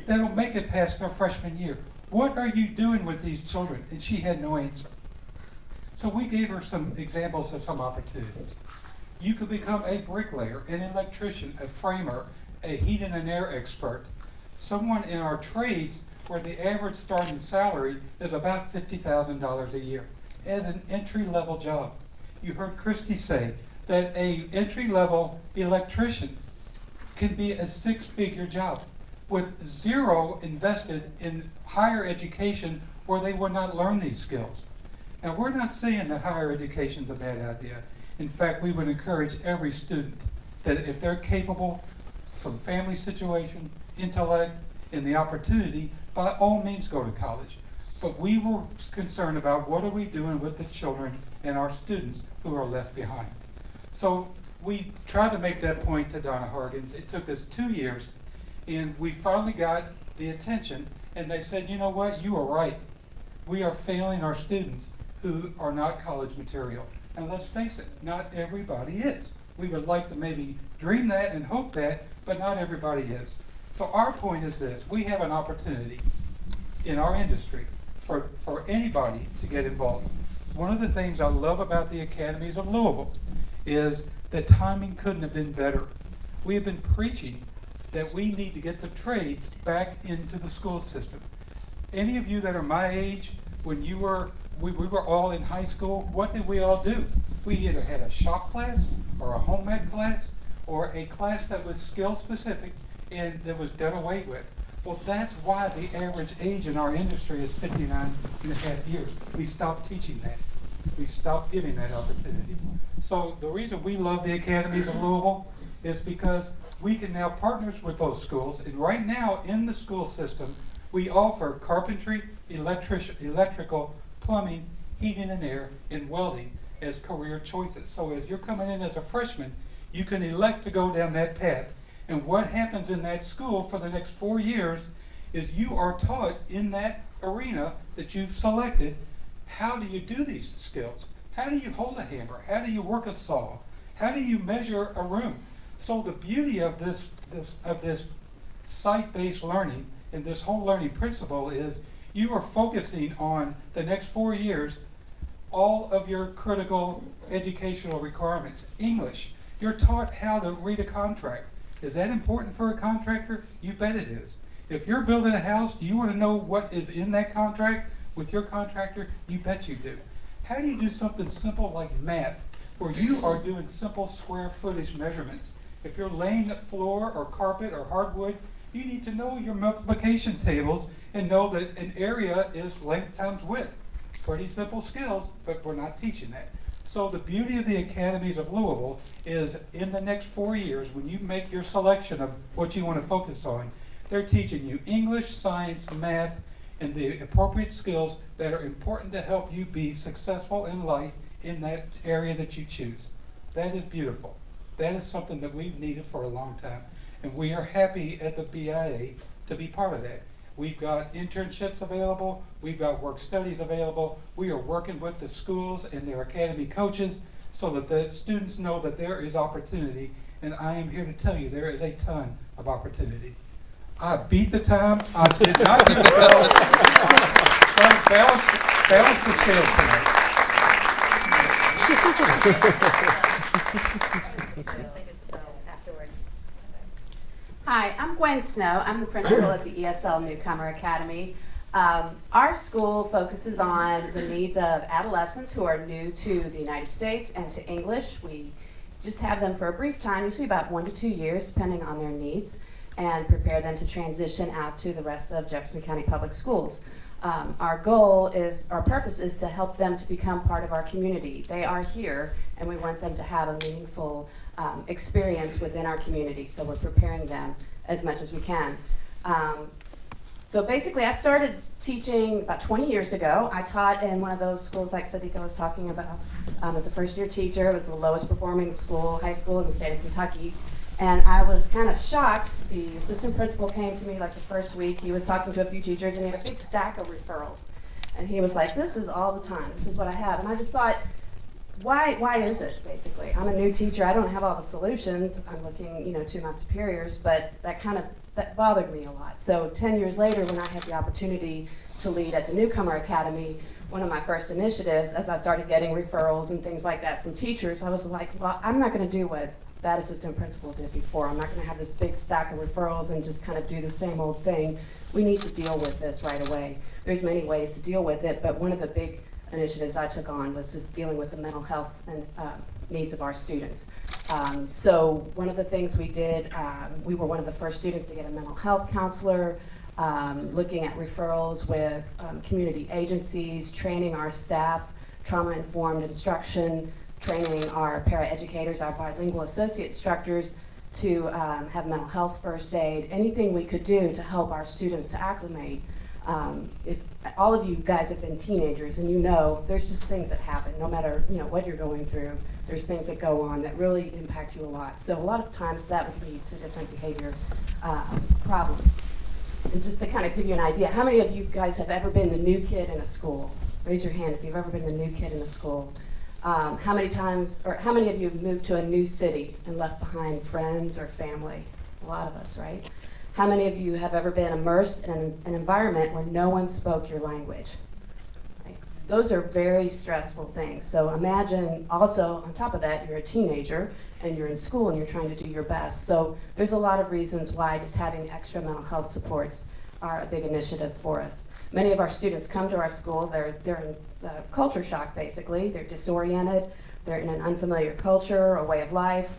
they don't make it past their freshman year? What are you doing with these children? And she had no answer. So we gave her some examples of some opportunities. You could become a bricklayer, an electrician, a framer, a heating and air expert, someone in our trades where the average starting salary is about $50,000 a year as an entry-level job. You heard Christy say that a entry-level electrician can be a six-figure job with zero invested in higher education where they would not learn these skills. Now, we're not saying that higher education is a bad idea. In fact, we would encourage every student that if they're capable from family situation, intellect, and the opportunity, by all means go to college. But we were concerned about what are we doing with the children and our students who are left behind. So we tried to make that point to Donna Hargens. It took us 2 years, and we finally got the attention, and they said, you know what, you are right. We are failing our students who are not college material. And let's face it, not everybody is. We would like to maybe dream that and hope that, but not everybody is. So our point is this: we have an opportunity in our industry for anybody to get involved. One of the things I love about the academies of Louisville is that timing couldn't have been better. We have been preaching that we need to get the trades back into the school system. Any of you that are my age, when we were all in high school, what did we all do? We either had a shop class or a home ec class or a class that was skill specific and that was done away with. Well, that's why the average age in our industry is 59 and a half years. We stopped teaching that. We stopped giving that opportunity. So the reason we love the academies of Louisville is because we can now partner with those schools, and right now in the school system, we offer carpentry, electrical, plumbing, heating and air, and welding as career choices. So as you're coming in as a freshman, you can elect to go down that path. And what happens in that school for the next 4 years is you are taught in that arena that you've selected, how do you do these skills? How do you hold a hammer? How do you work a saw? How do you measure a room? So the beauty of this site-based learning and this whole learning principle is you are focusing on the next 4 years all of your critical educational requirements. English, you're taught how to read a contract. Is that important for a contractor? You bet it is. If you're building a house, do you want to know what is in that contract with your contractor? You bet you do. How do you do something simple like math, where you are doing simple square footage measurements? If you're laying the floor or carpet or hardwood, you need to know your multiplication tables and know that an area is length times width. Pretty simple skills, but we're not teaching that. So the beauty of the academies of Louisville is in the next 4 years, when you make your selection of what you want to focus on, they're teaching you English, science, math, and the appropriate skills that are important to help you be successful in life in that area that you choose. That is beautiful. That is something that we've needed for a long time. And we are happy at the BIA to be part of that. We've got internships available. We've got work studies available. We are working with the schools and their academy coaches so that the students know that there is opportunity, and I am here to tell you there is a ton of opportunity. I beat the time. I did not get the bell. Balance the scales tonight. Hi, I'm Gwen Snow. I'm the principal at the ESL Newcomer Academy. Our school focuses on the needs of adolescents who are new to the United States and to English. We just have them for a brief time, usually about 1 to 2 years, depending on their needs, and prepare them to transition out to the rest of Jefferson County Public Schools. Our purpose is to help them to become part of our community. They are here, and we want them to have a meaningful experience within our community, so we're preparing them as much as we can. So basically, I started teaching about 20 years ago. I taught in one of those schools like Sadika was talking about as a first-year teacher. It was the lowest performing school, high school in the state of Kentucky. And I was kind of shocked. The assistant principal came to me like the first week. He was talking to a few teachers, and he had a big stack of referrals. And he was like, this is all the time. This is what I have. And I just thought, why is it, basically? I'm a new teacher. I don't have all the solutions. I'm looking, to my superiors, but that bothered me a lot. So 10 years later, when I had the opportunity to lead at the Newcomer Academy, one of my first initiatives, as I started getting referrals and things like that from teachers, I was like, well, I'm not going to do what that assistant principal did before. I'm not going to have this big stack of referrals and just kind of do the same old thing. We need to deal with this right away. There's many ways to deal with it, but one of the big initiatives I took on was just dealing with the mental health and needs of our students. So one of the things we did, we were one of the first students to get a mental health counselor, looking at referrals with community agencies, training our staff, trauma-informed instruction, training our para-educators, our bilingual associate instructors to have mental health first aid, anything we could do to help our students to acclimate. If all of you guys have been teenagers and there's just things that happen no matter what you're going through. There's things that go on that really impact you a lot. So a lot of times that would lead to different behavior problems. And just to kind of give you an idea, how many of you guys have ever been the new kid in a school? Raise your hand if you've ever been the new kid in a school. How many of you have moved to a new city and left behind friends or family? A lot of us, right? How many of you have ever been immersed in an environment where no one spoke your language? Right? Those are very stressful things. So imagine also, on top of that, you're a teenager and you're in school and you're trying to do your best. So there's a lot of reasons why just having extra mental health supports are a big initiative for us. Many of our students come to our school, they're in culture shock basically. They're disoriented, they're in an unfamiliar culture, a way of life.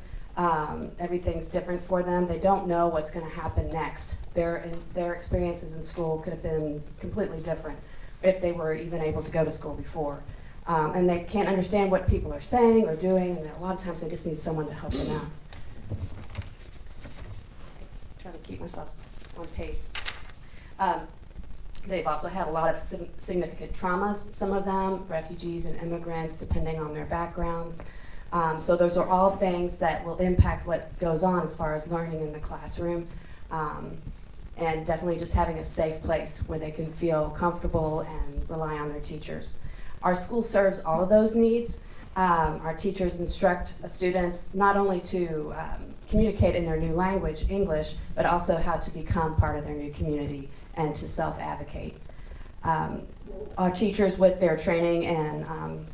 Everything's different for them. They don't know what's going to happen next. Their experiences in school could have been completely different if they were even able to go to school before. And they can't understand what people are saying or doing, and a lot of times they just need someone to help them out. Trying to keep myself on pace. They've also had a lot of significant traumas, some of them, refugees and immigrants, depending on their backgrounds. So those are all things that will impact what goes on as far as learning in the classroom. And definitely just having a safe place where they can feel comfortable and rely on their teachers. Our school serves all of those needs. Our teachers instruct students not only to communicate in their new language, English, but also how to become part of their new community and to self-advocate. Our teachers, with their training and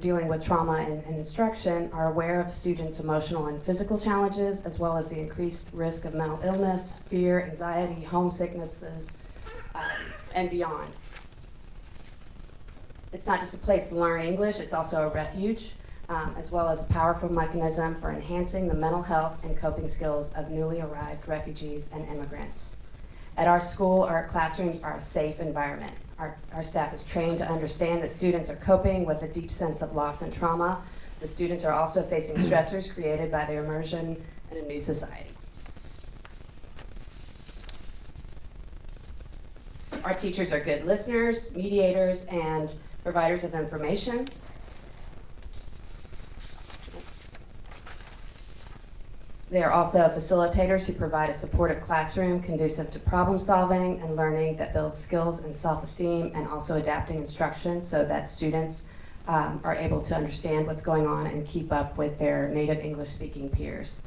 dealing with trauma and instruction, are aware of students' emotional and physical challenges, as well as the increased risk of mental illness, fear, anxiety, homesicknesses, and beyond. It's not just a place to learn English, it's also a refuge, as well as a powerful mechanism for enhancing the mental health and coping skills of newly arrived refugees and immigrants. At our school, our classrooms are a safe environment. Our staff is trained to understand that students are coping with a deep sense of loss and trauma. The students are also facing stressors created by their immersion in a new society. Our teachers are good listeners, mediators, and providers of information. They are also facilitators who provide a supportive classroom conducive to problem solving and learning that builds skills and self-esteem, and also adapting instruction so that students are able to understand what's going on and keep up with their native English-speaking peers.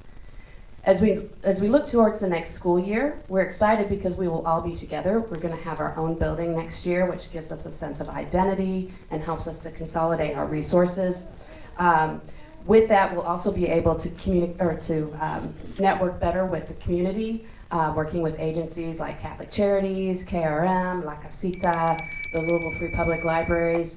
As we look towards the next school year, we're excited because we will all be together. We're going to have our own building next year, which gives us a sense of identity and helps us to consolidate our resources. With that, we'll also be able to network better with the community, working with agencies like Catholic Charities, KRM, La Casita, the Louisville Free Public Libraries,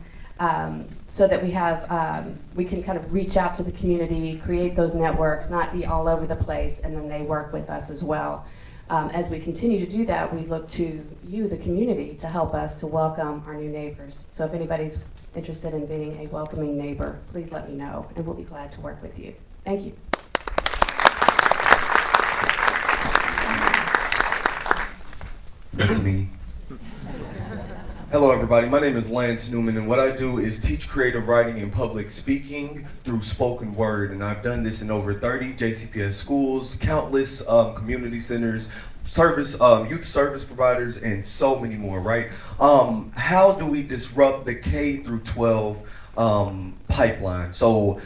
so that we can kind of reach out to the community, create those networks, not be all over the place, and then they work with us as well. As we continue to do that, we look to you, the community, to help us to welcome our new neighbors. So if anybody's interested in being a welcoming neighbor, please let me know, and we'll be glad to work with you. Thank you. That's me. Hello everybody, my name is Lance Newman, and what I do is teach creative writing and public speaking through spoken word, and I've done this in over 30 JCPS schools, countless community centers, youth service providers, and so many more, right? How do we disrupt the K-12 pipeline? So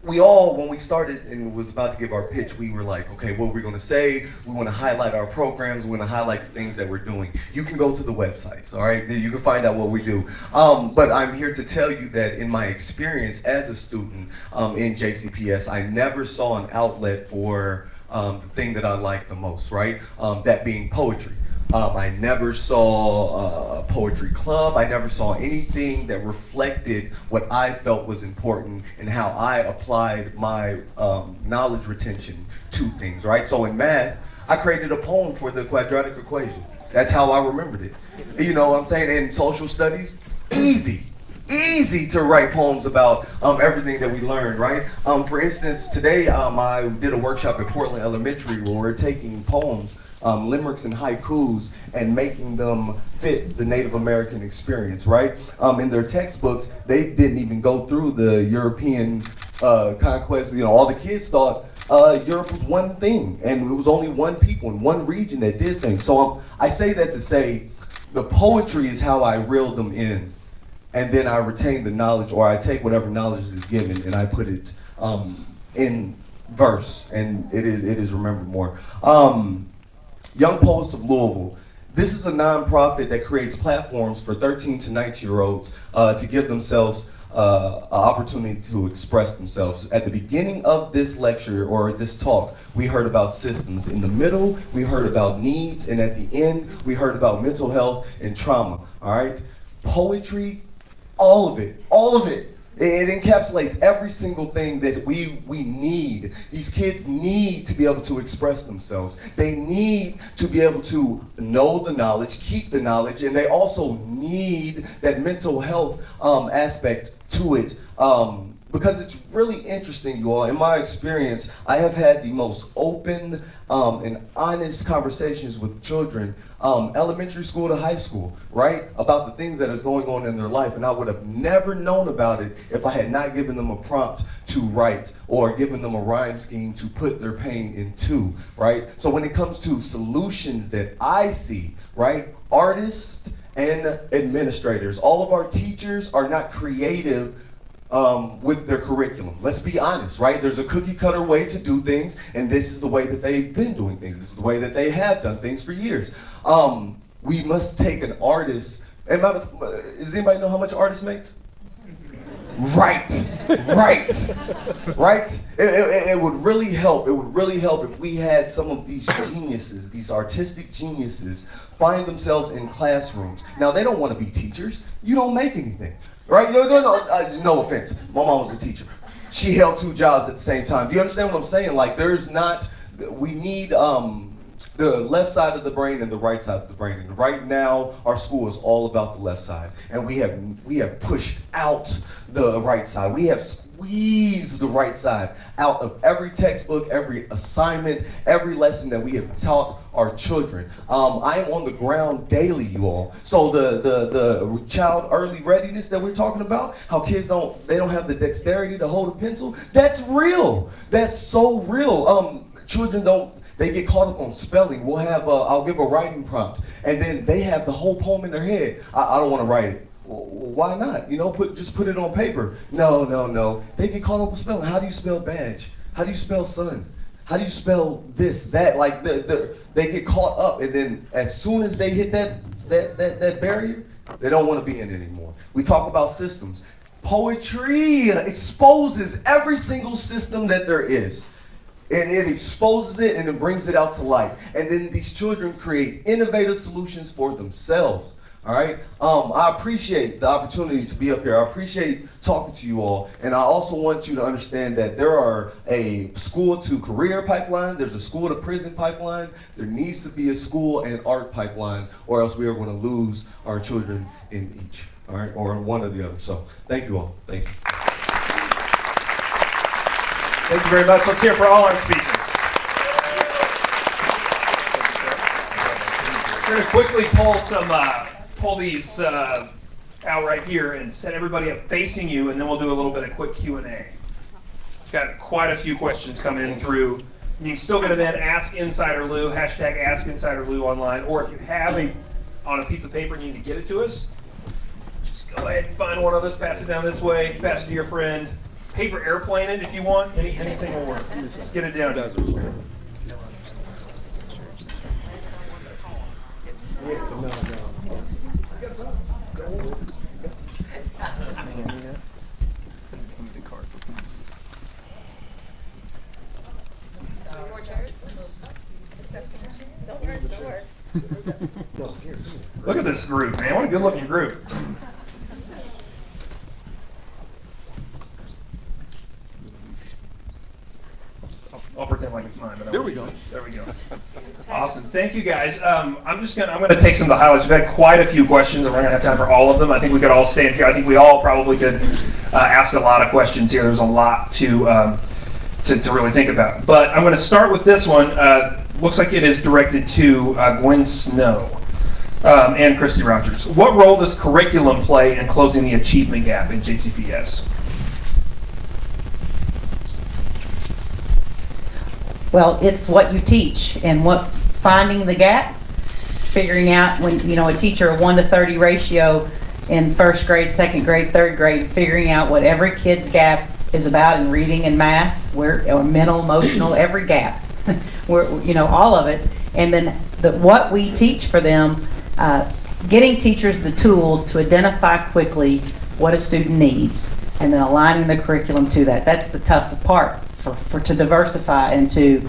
when we started and was about to give our pitch, we were like, okay, what are we going to say? We want to highlight our programs. We want to highlight the things that we're doing. You can go to the websites, all right? You can find out what we do. But I'm here to tell you that in my experience as a student in JCPS, I never saw an outlet for the thing that I like the most, right? That being poetry. I never saw a poetry club. I never saw anything that reflected what I felt was important and how I applied my knowledge retention to things, right? So in math, I created a poem for the quadratic equation. That's how I remembered it. You know what I'm saying? In social studies, easy to write poems about everything that we learned, right? For instance, today I did a workshop at Portland Elementary where we're taking poems, limericks and haikus, and making them fit the Native American experience, right? In their textbooks, they didn't even go through the European conquest. You know, all the kids thought Europe was one thing, and it was only one people in one region that did things. So I say that to say, the poetry is how I reel them in, and then I retain the knowledge, or I take whatever knowledge is given and I put it in verse, and it is remembered more. Young Poets of Louisville. This is a nonprofit that creates platforms for 13 to 19-year-olds to give themselves an opportunity to express themselves. At the beginning of this lecture or this talk, we heard about systems. In the middle, we heard about needs, and at the end, we heard about mental health and trauma. All right, poetry, all of it. It encapsulates every single thing that we need. These kids need to be able to express themselves. They need to be able to know the knowledge, keep the knowledge, and they also need that mental health aspect to it. Because it's really interesting, you all. In my experience, I have had the most open and honest conversations with children, elementary school to high school, right? About the things that is going on in their life. And I would have never known about it if I had not given them a prompt to write or given them a rhyme scheme to put their pain into, right? So when it comes to solutions that I see, right? Artists and administrators, all of our teachers are not creative with their curriculum. Let's be honest, right? There's a cookie cutter way to do things, and this is the way that they've been doing things. This is the way that they have done things for years. We must take an artist, and does anybody know how much an artist makes? Right. It would really help. It would really help if we had some of these geniuses, these artistic geniuses, find themselves in classrooms. Now, they don't want to be teachers. You don't make anything. Right? No offense. My mom was a teacher. She held 2 jobs at the same time. Do you understand what I'm saying? Like, we need the left side of the brain and the right side of the brain. And right now, our school is all about the left side. And we have pushed out the right side. We have squeezed the right side out of every textbook, every assignment, every lesson that we have taught our children. I am on the ground daily, you all. So the child early readiness that we're talking about, how kids don't have the dexterity to hold a pencil, that's real. That's so real. Children they get caught up on spelling. We'll have, I'll give a writing prompt, and then they have the whole poem in their head. I don't want to write it. Well, why not? You know, just put it on paper. No, no, no. They get caught up with spelling. How do you spell badge? How do you spell son? How do you spell this, that? Like they get caught up, and then as soon as they hit that barrier, they don't want to be in it anymore. We talk about systems. Poetry exposes every single system that there is. And it exposes it and it brings it out to light. And then these children create innovative solutions for themselves. All right. I appreciate the opportunity to be up here. I appreciate talking to you all. And I also want you to understand that there are a school to career pipeline. There's a school to prison pipeline. There needs to be a school and art pipeline, or else we are going to lose our children in each. All right. Or one or the other. So thank you all. Thank you. Thank you very much. Let's hear for all our speakers. We're going to quickly pull these out right here and set everybody up facing you, and then we'll do a little bit of quick Q&A. Got quite a few questions coming in through. You can still get them in. Ask Insider Lou, hashtag Ask Insider Lou online, or if you have on a piece of paper and you need to get it to us, just go ahead and find one of us, pass it down this way, pass it to your friend. Paper airplane it if you want. Anything will work. Just get it down. Look at this group, man. What a good looking group. I'll pretend like it's mine. But there we go. There we go. Awesome. Thank you, guys. I'm gonna take some of the highlights. We've had quite a few questions, and we're gonna have time for all of them. I think we could all stand here. I think we all probably could ask a lot of questions here. There's a lot to really think about. But I'm gonna start with this one. Looks like it is directed to Gwen Snow and Christy Rogers. What role does curriculum play in closing the achievement gap in JCPS? Well, it's what you teach and finding the gap, figuring out when, a teacher, a 1 to 30 ratio in first grade, second grade, third grade, figuring out what every kid's gap is about in reading and math, or mental, emotional, every gap, all of it. And then what we teach for them, getting teachers the tools to identify quickly what a student needs, and then aligning the curriculum to that. That's the tough part. To diversify and to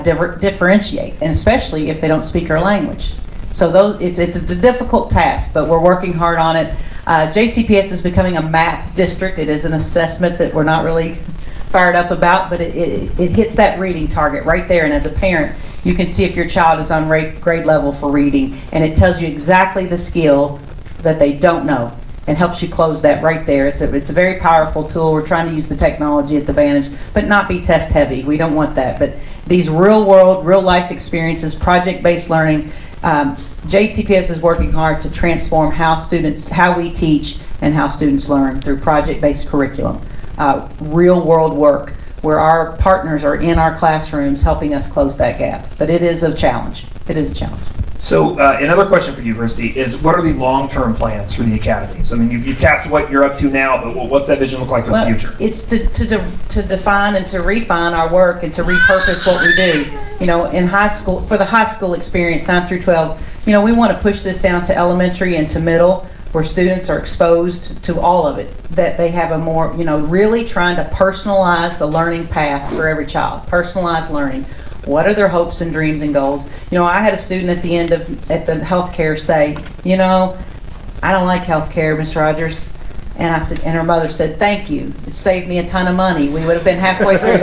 differentiate, and especially if they don't speak our language. So it's a difficult task, but we're working hard on it. JCPS is becoming a MAP district. It is an assessment that we're not really fired up about, but it hits that reading target right there. And as a parent, you can see if your child is on grade level for reading, and it tells you exactly the skill that they don't know, and helps you close that right there. It's a very powerful tool. We're trying to use the technology at the advantage, but not be test heavy. We don't want that. But these real world, real life experiences, project-based learning, JCPS is working hard to transform how we teach and how students learn through project-based curriculum. Real world work where our partners are in our classrooms helping us close that gap. But it is a challenge. It is a challenge. So another question for you, Christy, is what are the long-term plans for the academies? I mean, you've cast what you're up to now, but what's that vision look like for the future? It's to define and to refine our work and to repurpose what we do. In high school, for the high school experience, 9 through 12, we want to push this down to elementary and to middle, where students are exposed to all of it, that they have a more, really trying to personalize the learning path for every child, personalized learning. What are their hopes and dreams and goals? I had a student at the end at the healthcare say, I don't like healthcare, Miss Rogers. And I said, and her mother said, thank you. It saved me a ton of money. We would have been halfway through.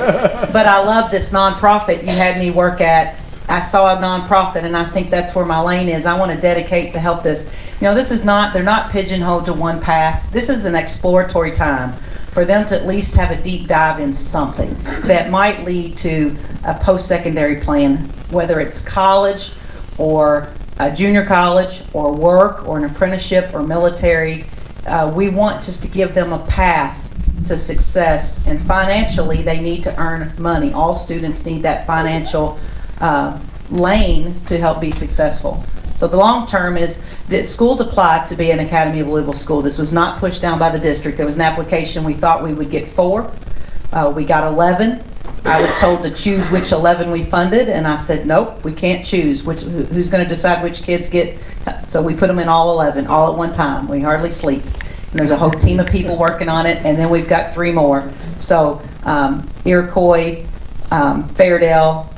But I love this nonprofit you had me work at. I saw a nonprofit, and I think that's where my lane is. I want to dedicate to help this. They're not pigeonholed to one path. This is an exploratory time for them to at least have a deep dive in something that might lead to a post-secondary plan, whether it's college or a junior college or work or an apprenticeship or military. We want just to give them a path to success, and financially they need to earn money. All students need that financial lane to help be successful. So the long term is that schools applied to be an Academy of Louisville school. This was not pushed down by the district. There was an application. We thought we would get 4. We got 11. I was told to choose which 11 we funded, and I said, nope, we can't choose. Who's going to decide which kids get? So we put them in all 11, all at one time. We hardly sleep. And there's a whole team of people working on it, and then we've got 3 more. So Iroquois, Fairdale,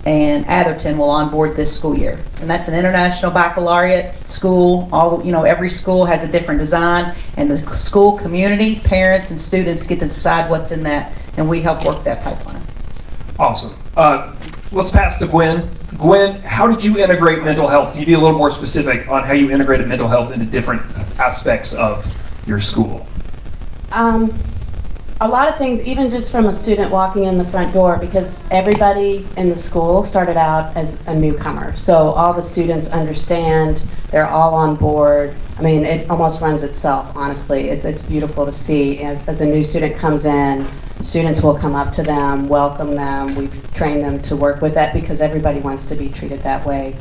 and Atherton will onboard this school year. And that's an international baccalaureate school. Every school has a different design, and the school community, parents, and students get to decide what's in that, and we help work that pipeline. Awesome. Let's pass to Gwen. Gwen, how did you integrate mental health? Can you be a little more specific on how you integrated mental health into different aspects of your school? A lot of things, even just from a student walking in the front door, because everybody in the school started out as a newcomer. So all the students understand, they're all on board. I mean, it almost runs itself, honestly. It's beautiful to see. As a new student comes in, students will come up to them, welcome them. We've trained them to work with that because everybody wants to be treated that way.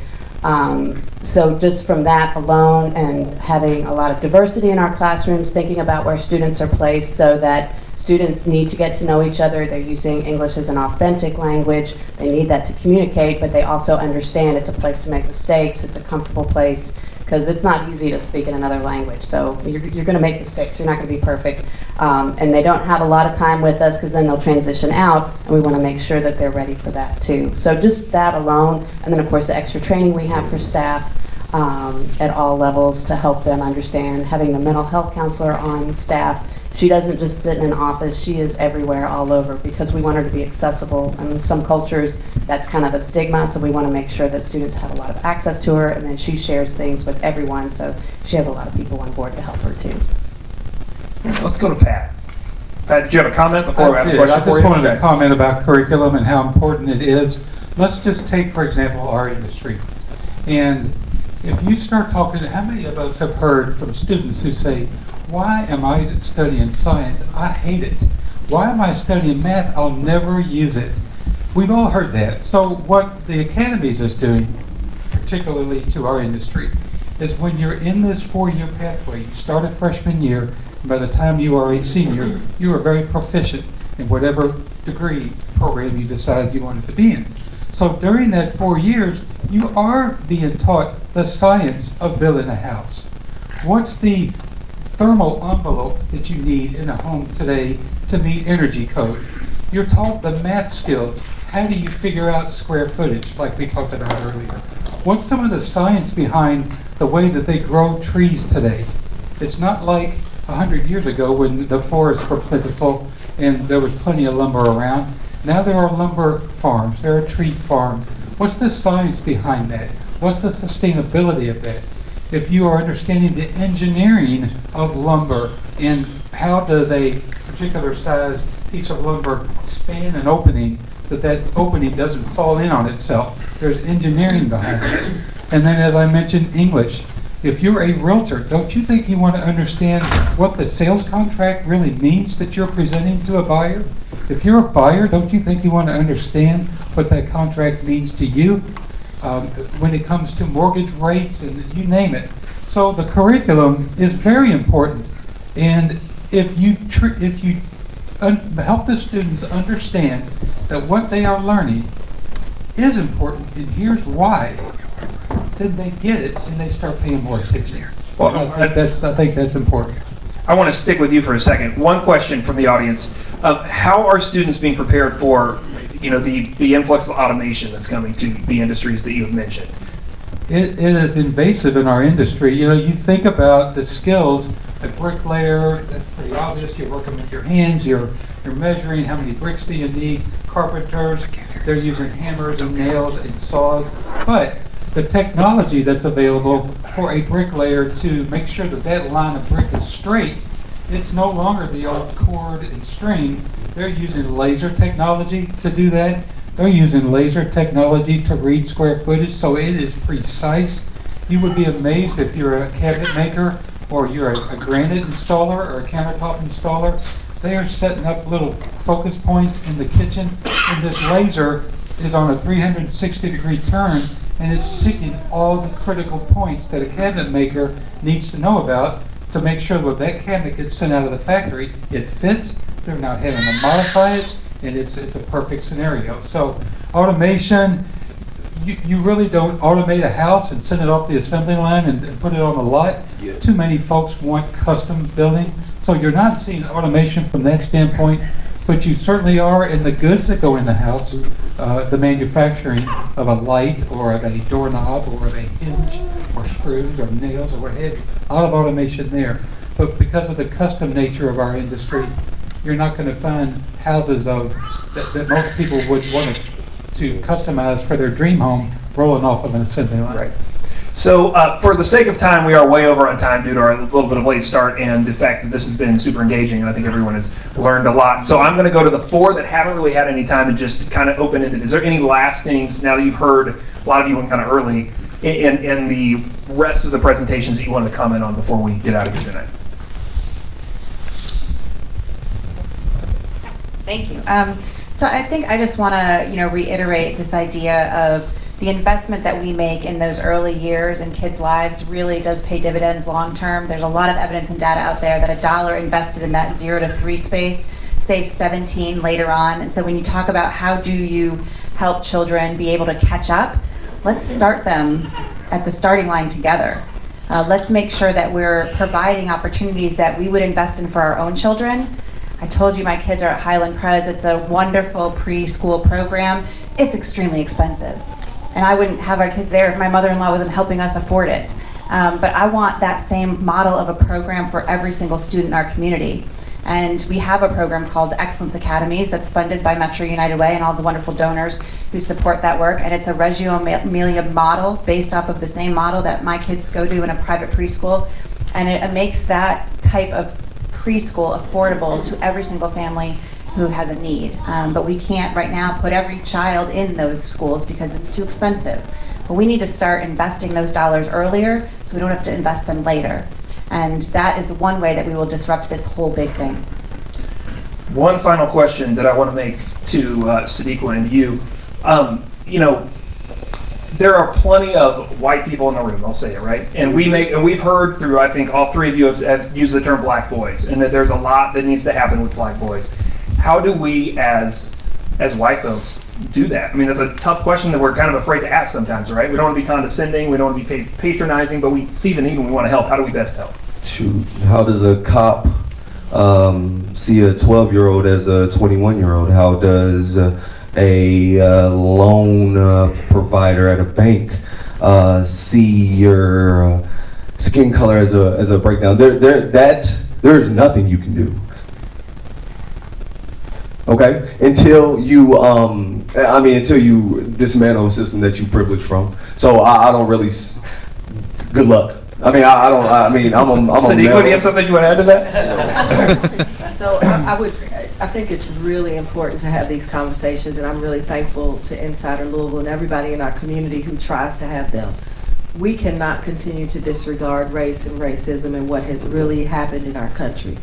So just from that alone, and having a lot of diversity in our classrooms, thinking about where students are placed so that students need to get to know each other. They're using English as an authentic language. They need that to communicate, but they also understand it's a place to make mistakes. It's a comfortable place, because it's not easy to speak in another language. So you're going to make mistakes. You're not going to be perfect. And they don't have a lot of time with us, because then they'll transition out, and we want to make sure that they're ready for that too. So just that alone, and then of course the extra training we have for staff at all levels to help them understand. Having the mental health counselor on staff, she doesn't just sit in an office, she is everywhere, all over, because we want her to be accessible. And in some cultures, that's kind of a stigma, so we want to make sure that students have a lot of access to her, and then she shares things with everyone, so she has a lot of people on board to help her too. Let's go to Pat. Pat, did you have a comment before I have a question I for you? just wanted to comment about curriculum and how important it is. Let's just take, for example, our industry. And if you start talking, how many of us have heard from students who say, why am I studying science? I hate it. Why am I studying math? I'll never use it. We've all heard that. So what the Academies is doing, particularly to our industry, is when you're in this 4-year pathway, you start a freshman year, and by the time you are a senior, you are very proficient in whatever degree program you decided you wanted to be in. So during that 4 years, you are being taught the science of building a house. What's the thermal envelope that you need in a home today to meet energy code? You're taught the math skills. How do you figure out square footage, like we talked about earlier? What's some of the science behind the way that they grow trees today? It's not like 100 years ago when the forests were plentiful and there was plenty of lumber around. Now there are lumber farms, there are tree farms. What's the science behind that? What's the sustainability of that? If you are understanding the engineering of lumber and how does a particular size piece of lumber span an opening, that opening doesn't fall in on itself. There's engineering behind it. And then, as I mentioned, English. If you're a realtor, don't you think you want to understand what the sales contract really means that you're presenting to a buyer? If you're a buyer, don't you think you want to understand what that contract means to you when it comes to mortgage rates and you name it? So the curriculum is very important. And if you help the students understand that what they are learning is important, and here's why, then they get it and they start paying more attention. Well, I think that's important. I want to stick with you for a second. One question from the audience. How are students being prepared for the influx of automation that's coming to the industries that you have mentioned? It is invasive in our industry. You think about the skills. A bricklayer, that's pretty obvious. You're working with your hands. You're measuring how many bricks do you need. Carpenters, they're using hammers and nails and saws. But the technology that's available for a bricklayer to make sure that that line of brick is straight, it's no longer the old cord and string. They're using laser technology to do that. They're using laser technology to read square footage, so it is precise. You would be amazed if you're a cabinet maker or you're a granite installer or a countertop installer. They are setting up little focus points in the kitchen, and this laser is on a 360-degree turn, and it's picking all the critical points that a cabinet maker needs to know about to make sure that that cabinet gets sent out of the factory, it fits, they're not having to modify it, and it's a perfect scenario. So automation, you really don't automate a house and send it off the assembly line and put it on the lot. Yeah. Too many folks want custom building. So you're not seeing automation from that standpoint, but you certainly are in the goods that go in the house, the manufacturing of a light or of a doorknob or of a hinge or screws or nails or what have you. A lot of automation there. But because of the custom nature of our industry, you're not going to find houses that most people would want to customize for their dream home rolling off of an assembly line. Right. So for the sake of time, we are way over on time due to our little bit of late start and the fact that this has been super engaging, and I think everyone has learned a lot. So I'm going to go to the 4 that haven't really had any time and just kind of open-ended. Is there any last things, now that you've heard, a lot of you went kind of early, in the rest of the presentations that you wanted to comment on before we get out of here tonight? Thank you. So I think I just want to, reiterate this idea of the investment that we make in those early years in kids' lives really does pay dividends long term. There's a lot of evidence and data out there that $1 invested in that 0 to 3 space saves 17 later on. And so when you talk about how do you help children be able to catch up, let's start them at the starting line together. Let's make sure that we're providing opportunities that we would invest in for our own children. I told you my kids are at Highland Pres. It's a wonderful preschool program. It's extremely expensive. And I wouldn't have our kids there if my mother-in-law wasn't helping us afford it. But I want that same model of a program for every single student in our community. And we have a program called Excellence Academies that's funded by Metro United Way and all the wonderful donors who support that work. And it's a Reggio Emilia model based off of the same model that my kids go to in a private preschool. And it makes that type of preschool affordable to every single family who has a need. But we can't right now put every child in those schools because it's too expensive. But we need to start investing those dollars earlier so we don't have to invest them later. And that is one way that we will disrupt this whole big thing. One final question that I want to make to Sadiqa and you. There are plenty of white people in the room, I'll say it, right? And we've heard through, I think all 3 of you have used the term black boys, and that there's a lot that needs to happen with black boys. How do we as white folks do that? I mean, that's a tough question that we're kind of afraid to ask sometimes, right? We don't want to be condescending, we don't want to be patronizing, but we see the need and we want to help. How do we best help? Shoot, how does a cop see a 12-year-old as a 21-year-old? How does a loan provider at a bank see your skin color as a breakdown? There's nothing you can do. Okay, until you dismantle a system that you privilege from. So I don't really. Good luck. I'm a Sadiqa, do you have something you want to add to that? So I think it's really important to have these conversations, and I'm really thankful to Insider Louisville and everybody in our community who tries to have them. We cannot continue to disregard race and racism and what has really happened in our country.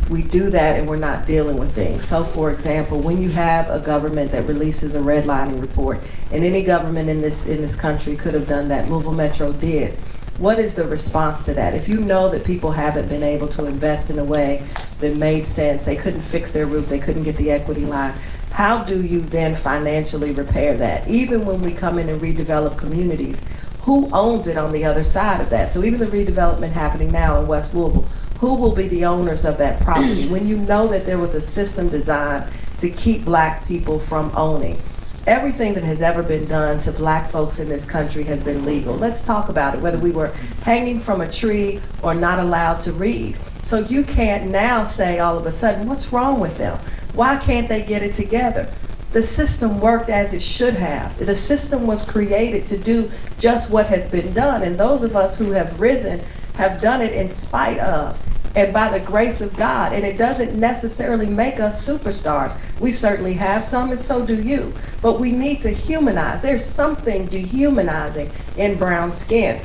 We do that and we're not dealing with things. So for example, when you have a government that releases a redlining report, and any government in this country could have done that, Louisville Metro did, what is the response to that? If you know that people haven't been able to invest in a way that made sense, they couldn't fix their roof, they couldn't get the equity line, how do you then financially repair that? Even when we come in and redevelop communities, who owns it on the other side of that? So even the redevelopment happening now in West Louisville, who will be the owners of that property? When you know that there was a system designed to keep black people from owning. Everything that has ever been done to black folks in this country has been legal. Let's talk about it, whether we were hanging from a tree or not allowed to read. So you can't now say all of a sudden, what's wrong with them? Why can't they get it together? The system worked as it should have. The system was created to do just what has been done. And those of us who have risen have done it in spite of and by the grace of God. And it doesn't necessarily make us superstars. We certainly have some, and so do you. But we need to humanize. There's something dehumanizing in brown skin.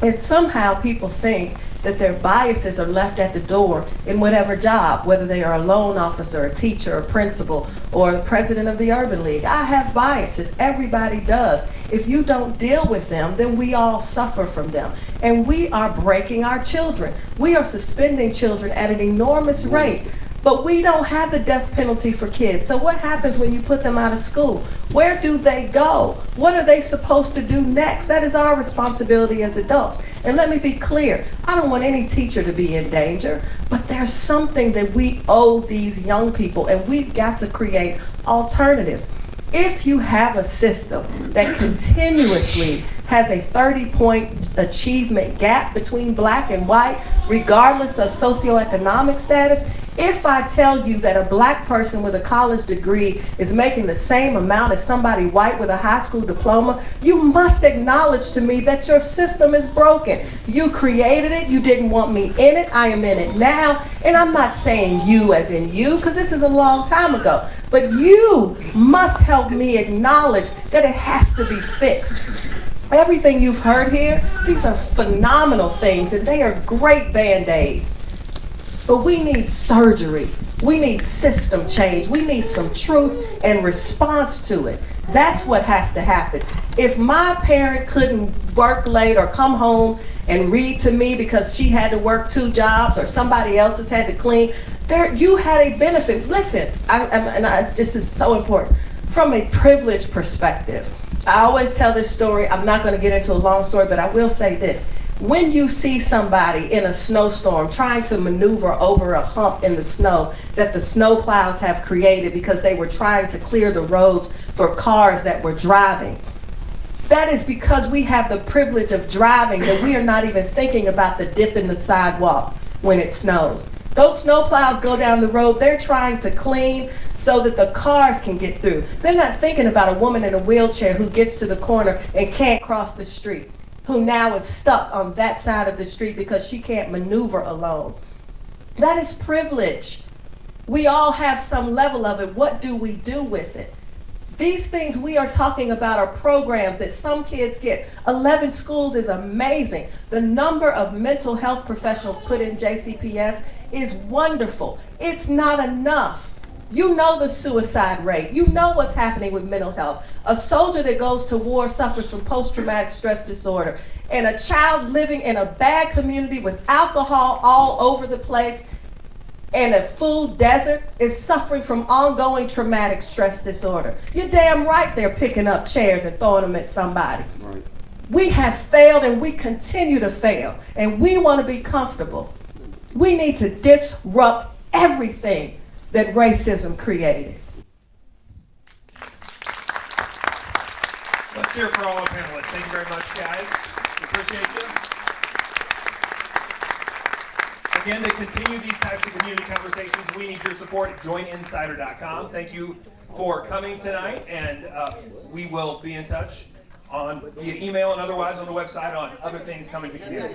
And somehow people think that their biases are left at the door in whatever job, whether they are a loan officer, a teacher, a principal, or the president of the Urban League. I have biases. Everybody does. If you don't deal with them, then we all suffer from them. And we are breaking our children. We are suspending children at an enormous rate. But we don't have the death penalty for kids. So what happens when you put them out of school? Where do they go? What are they supposed to do next? That is our responsibility as adults. And let me be clear, I don't want any teacher to be in danger, but there's something that we owe these young people, and we've got to create alternatives. If you have a system that continuously has a 30-point achievement gap between black and white, regardless of socioeconomic status, if I tell you that a black person with a college degree is making the same amount as somebody white with a high school diploma, you must acknowledge to me that your system is broken. You created it, you didn't want me in it, I am in it now, and I'm not saying you as in you, because this is a long time ago, but you must help me acknowledge that it has to be fixed. Everything you've heard here, these are phenomenal things, and they are great Band-Aids. But we need surgery. We need system change. We need some truth and response to it. That's what has to happen. If my parent couldn't work late or come home and read to me because she had to work 2 jobs or somebody else has had to clean, you had a benefit. Listen, this is so important. From a privileged perspective, I always tell this story. I'm not going to get into a long story, but I will say this. When you see somebody in a snowstorm trying to maneuver over a hump in the snow that the snow plows have created because they were trying to clear the roads for cars that were driving, that is because we have the privilege of driving that we are not even thinking about the dip in the sidewalk when it snows. Those snow plows go down the road, they're trying to clean so that the cars can get through. They're not thinking about a woman in a wheelchair who gets to the corner and can't cross the street, who now is stuck on that side of the street because she can't maneuver alone. That is privilege. We all have some level of it. What do we do with it? These things we are talking about are programs that some kids get. 11 schools is amazing. The number of mental health professionals put in JCPS is wonderful. It's not enough. You know the suicide rate. You know what's happening with mental health. A soldier that goes to war suffers from post-traumatic stress disorder. And a child living in a bad community with alcohol all over the place and a food desert is suffering from ongoing traumatic stress disorder. You're damn right they're picking up chairs and throwing them at somebody. Right. We have failed and we continue to fail. And we want to be comfortable. We need to disrupt everything that racism created. Let's hear for all our panelists. Thank you very much, guys. We appreciate you. Again, to continue these types of community conversations, we need your support at joininsider.com. Thank you for coming tonight, and we will be in touch via email and otherwise on the website on other things coming to the community.